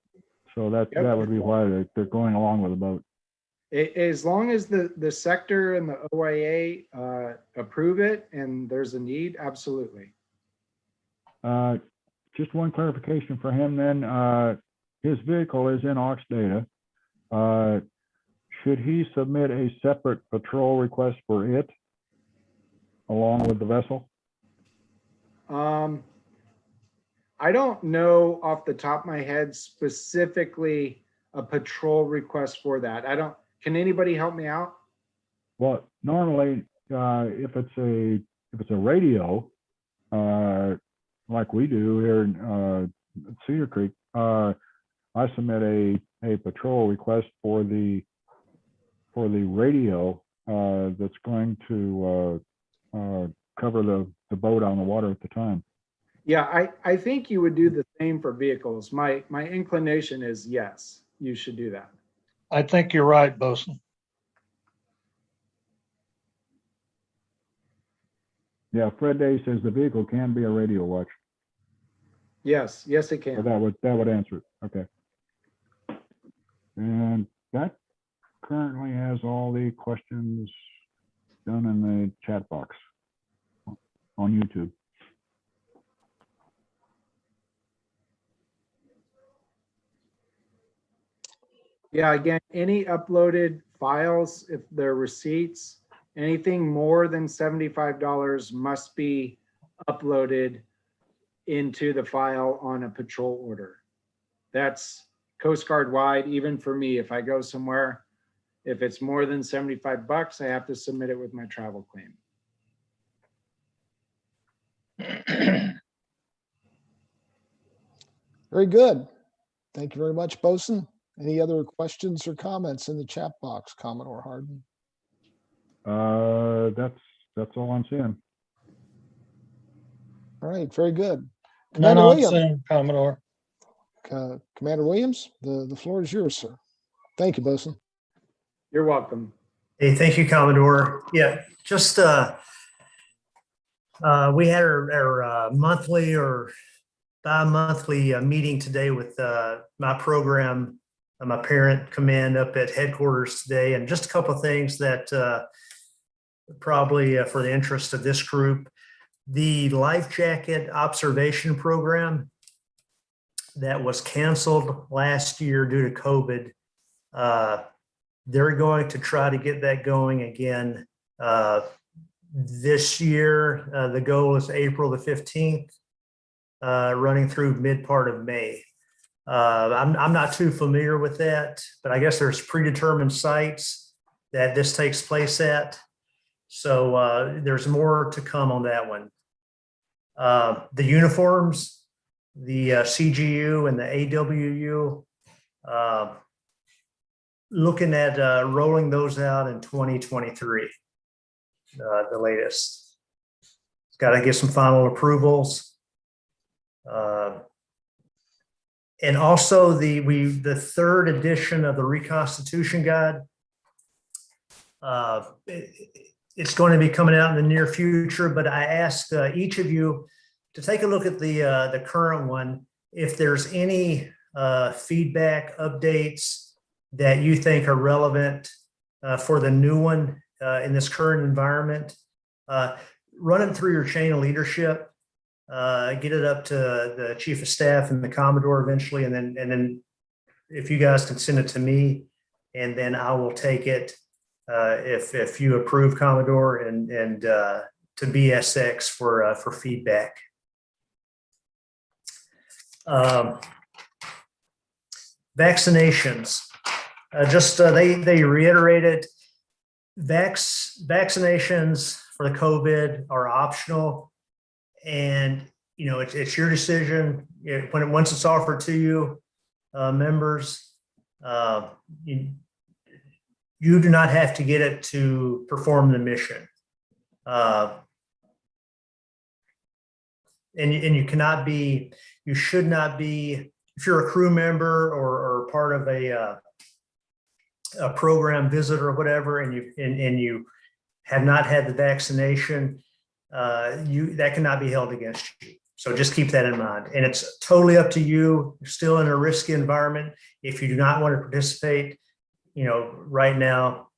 So that would be why they're going along with the boat. As long as the sector and the OIA approve it and there's a need, absolutely. Just one clarification for him then. His vehicle is in Ox Data. Should he submit a separate patrol request for it along with the vessel? I don't know off the top of my head specifically a patrol request for that. Can anybody help me out? Well, normally, if it's a radio, like we do here in Cedar Creek, I submit a patrol request for the radio that's going to cover the boat on the water at the time. Yeah, I think you would do the same for vehicles. My inclination is yes, you should do that. I think you're right, Bosun. Yeah, Fred Day says the vehicle can be a radio watch. Yes, yes, it So can. that would answer it. Okay. And that currently has all the questions done in the chat box on YouTube. Yeah, again, any uploaded files, if they're receipts, anything more than $75 must be uploaded into the file on a patrol order. That's Coast Guard wide, even for me, if I go somewhere, if it's more than $75, I have to submit it with my travel claim. Very good. Thank you very much, Bosun. Any other questions or comments in the chat box, Commodore Hardin? That's all I'm seeing. All right, very good. None Commander on Williams, Zoom, Commodore. Commander Williams, the floor is yours, sir. Thank you, Bosun. You're welcome. Hey, thank you, Commodore. Yeah, just we had our monthly or bi-monthly meeting today with my program, my parent command up at headquarters today, and just a couple of things that probably for the interest of this group. The life jacket observation program that was canceled last year due to COVID, they're going to try to get that going again this year. The goal is April the 15th, running through mid part of May. I'm not too familiar with that, but I guess there's predetermined sites that this takes place at. So there's more to come on that one. The uniforms, the CGU and the AWU, looking at rolling those out in 2023, the latest. It's got to get some final approvals. And also the third edition of the Reconstitution Guide. It's going to be coming out in the near future, but I asked each of you to take a look at the current one. If there's any feedback, updates that you think are relevant for the new one in this current environment, run it through your chain of leadership, get it up to the chief of staff and the Commodore eventually, and then if you guys can send it to me, and then I will take it if you approve, Commodore, and to BSX for feedback. Vaccinations. They reiterated vaccinations for the COVID are optional, and it's your decision. Once it's offered to you, members, you do not have to get it to perform the mission, and you should not be, if you're a crew member or part of a program visit or whatever, and you have not had the vaccination, that cannot be held against you. So just keep that in mind. And it's totally up to you. You're still in a risky environment. If you do not want to participate, right now,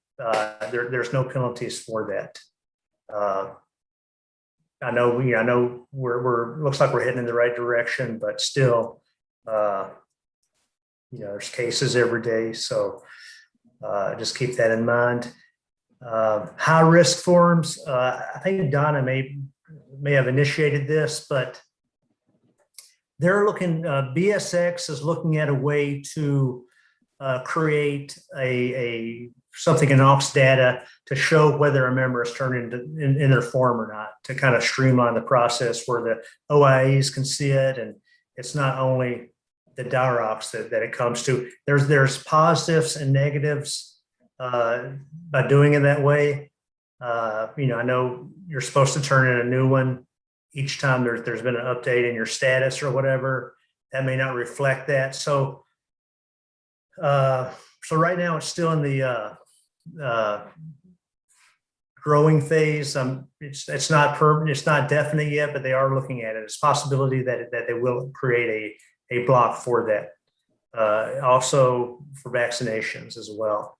there's no penalties for that. I know we're looks like we're heading in the right direction, but still, there's cases every day. So just keep that in mind. High risk forms. I think Donna may have initiated this, but they're looking. BSX is looking at a way to create a something in Ops data to show whether a member has turned in their form or not, to kind of streamline the process where the OIEs can see it, and it's not only the DIROCs that it comes to. There's positives and negatives by doing it that way. I know you're supposed to turn in a new one each time there's been an update in your status or whatever. That may not reflect that. So right now it's still in the growing phase. It's not permanent, it's not definite yet, but they are looking at it. It's a possibility that they will create a block for that. Also for vaccinations as well.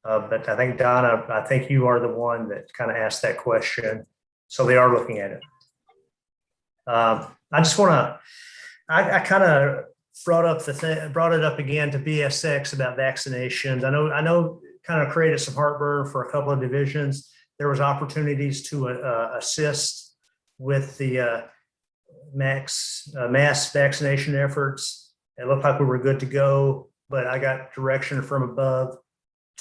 But I think, Donna, I think you are the one that kind of asked that question. So they are looking at it. I just want to, I kind of brought it up again to BSX about vaccinations. I know kind of created some heartburn for a couple of divisions. There was opportunities to assist with the mass vaccination efforts. It looked like we were good to go, but I got direction from above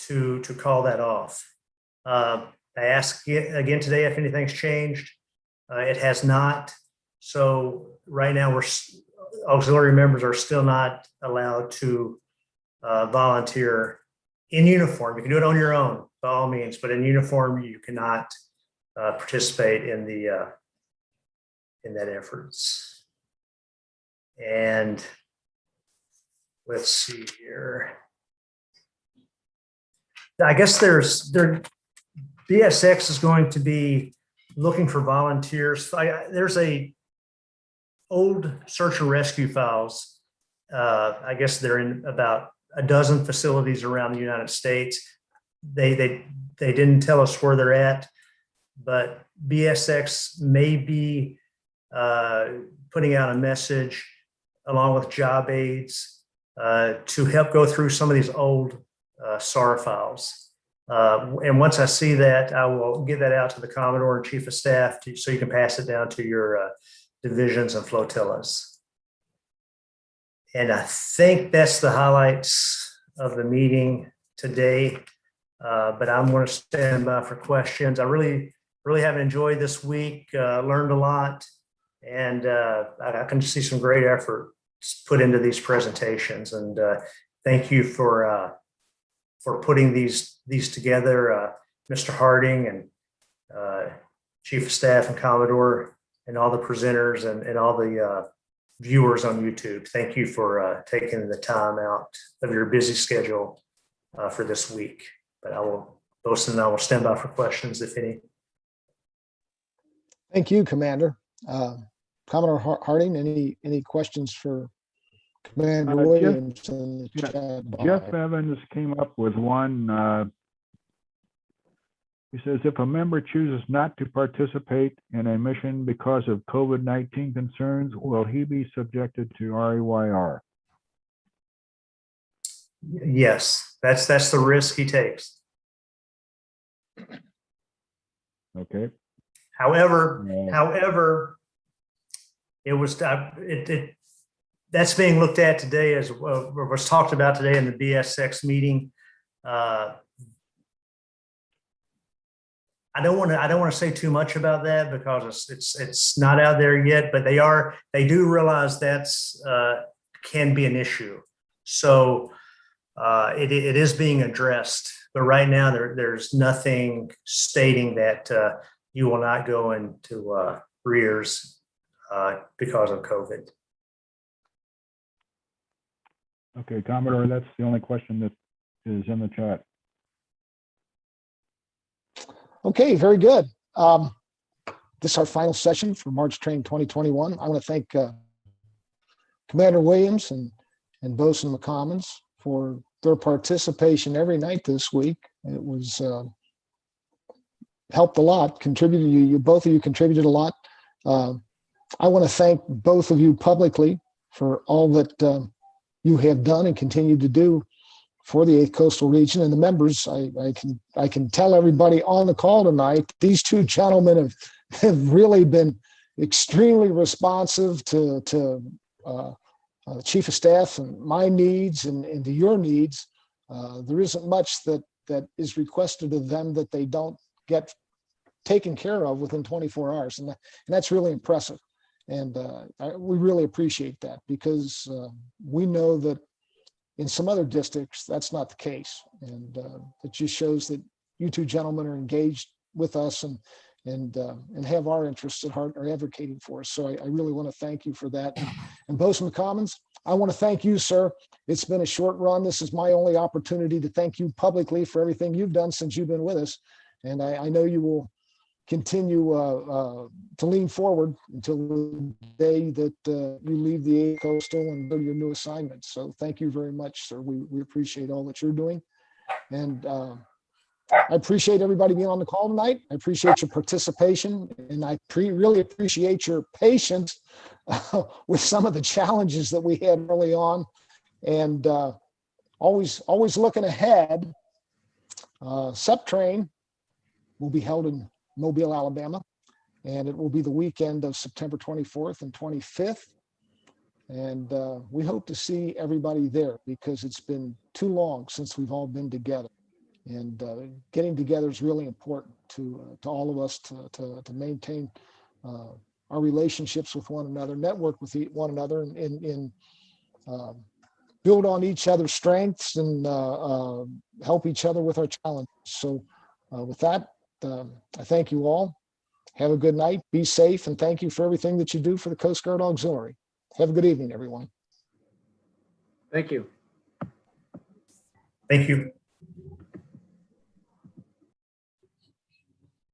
to call that off. I asked again today if anything's changed. It has not. So right now auxiliary members are still not allowed to volunteer in uniform. You can do it on your own by all means, but in uniform you cannot participate in that efforts. And let's see here. I guess BSX is going to be looking for volunteers. There's a old search and rescue files. I guess they're in about a dozen facilities around the United States. They didn't tell us where they're at, but BSX may be putting out a message along with job aids to help go through some of these old SAR files. And once I see that, I will get that out to the Commodore and Chief of Staff so you can pass it down to your divisions and flotillas. And I think that's the highlights of the meeting today. But I'm going to stand by for questions. I really have enjoyed this week, learned a lot, and I can see some great effort put into these presentations. And thank you for putting these together, Mr. Harding and Chief of Staff and Commodore and all the presenters and all the viewers on YouTube. Thank you for taking the time out of your busy schedule for this week. But Bosun and I will stand by for questions, if any. Thank you, Commander. Commodore Harding, any questions for Commander Williams? Jeff Evans came up with one. He says, if a member chooses not to participate in a mission because of COVID-19 concerns, will he be subjected to REYR? Yes, that's the risk he takes. Okay. However, it was that's being looked at today as was talked about today in the BSX meeting. I don't want to say too much about that because it's not out there yet, but they do realize that's can be an issue. So it is being addressed, but right now there's nothing stating that you will not go into rears because of COVID. Okay, Commodore, that's the only question that is in the chat. Okay, very good. This is our final session for March Train 2021. I want to thank Commander Williams and Bosun McCommons for their participation every night this week. It was helped a lot, contributed. Both of you contributed a lot. I want to thank both of you publicly for all that you have done and continue to do for the 8th Coastal Region and the members. I can tell everybody on the call tonight, these two gentlemen have really been extremely responsive to Chief of Staff and my needs and to your needs. There isn't much that is requested of them that they don't get taken care of within 24 hours. And that's really impressive. And we really appreciate that, because we know that in some other districts, that's not the case. And it just shows that you two gentlemen are engaged with us and have our interests at heart, are advocating for us. So I really want to thank you for that. And Bozeman Commons, I want to thank you, sir. It's been a short run. This is my only opportunity to thank you publicly for everything you've done since you've been with us. And I know you will continue to lean forward until the day that you leave the coastal and go to your new assignment. So thank you very much, sir. We appreciate all that you're doing. And I appreciate everybody being on the call tonight. I appreciate your participation, and I really appreciate your patience with some of the challenges that we had early on. And always looking ahead. SEPTRAIN will be held in Mobile, Alabama, and it will be the weekend of September 24th and 25th. And we hope to see everybody there, because it's been too long since we've all been together. And getting together is really important to all of us to maintain our relationships with one another, network with one another, and build on each other's strengths and help each other with our challenges. So with that, I thank you all. Have a good night. Be safe, and thank you for everything that you do for the Coast Guard Auxiliary. Have a good evening, everyone. Thank you. Thank you.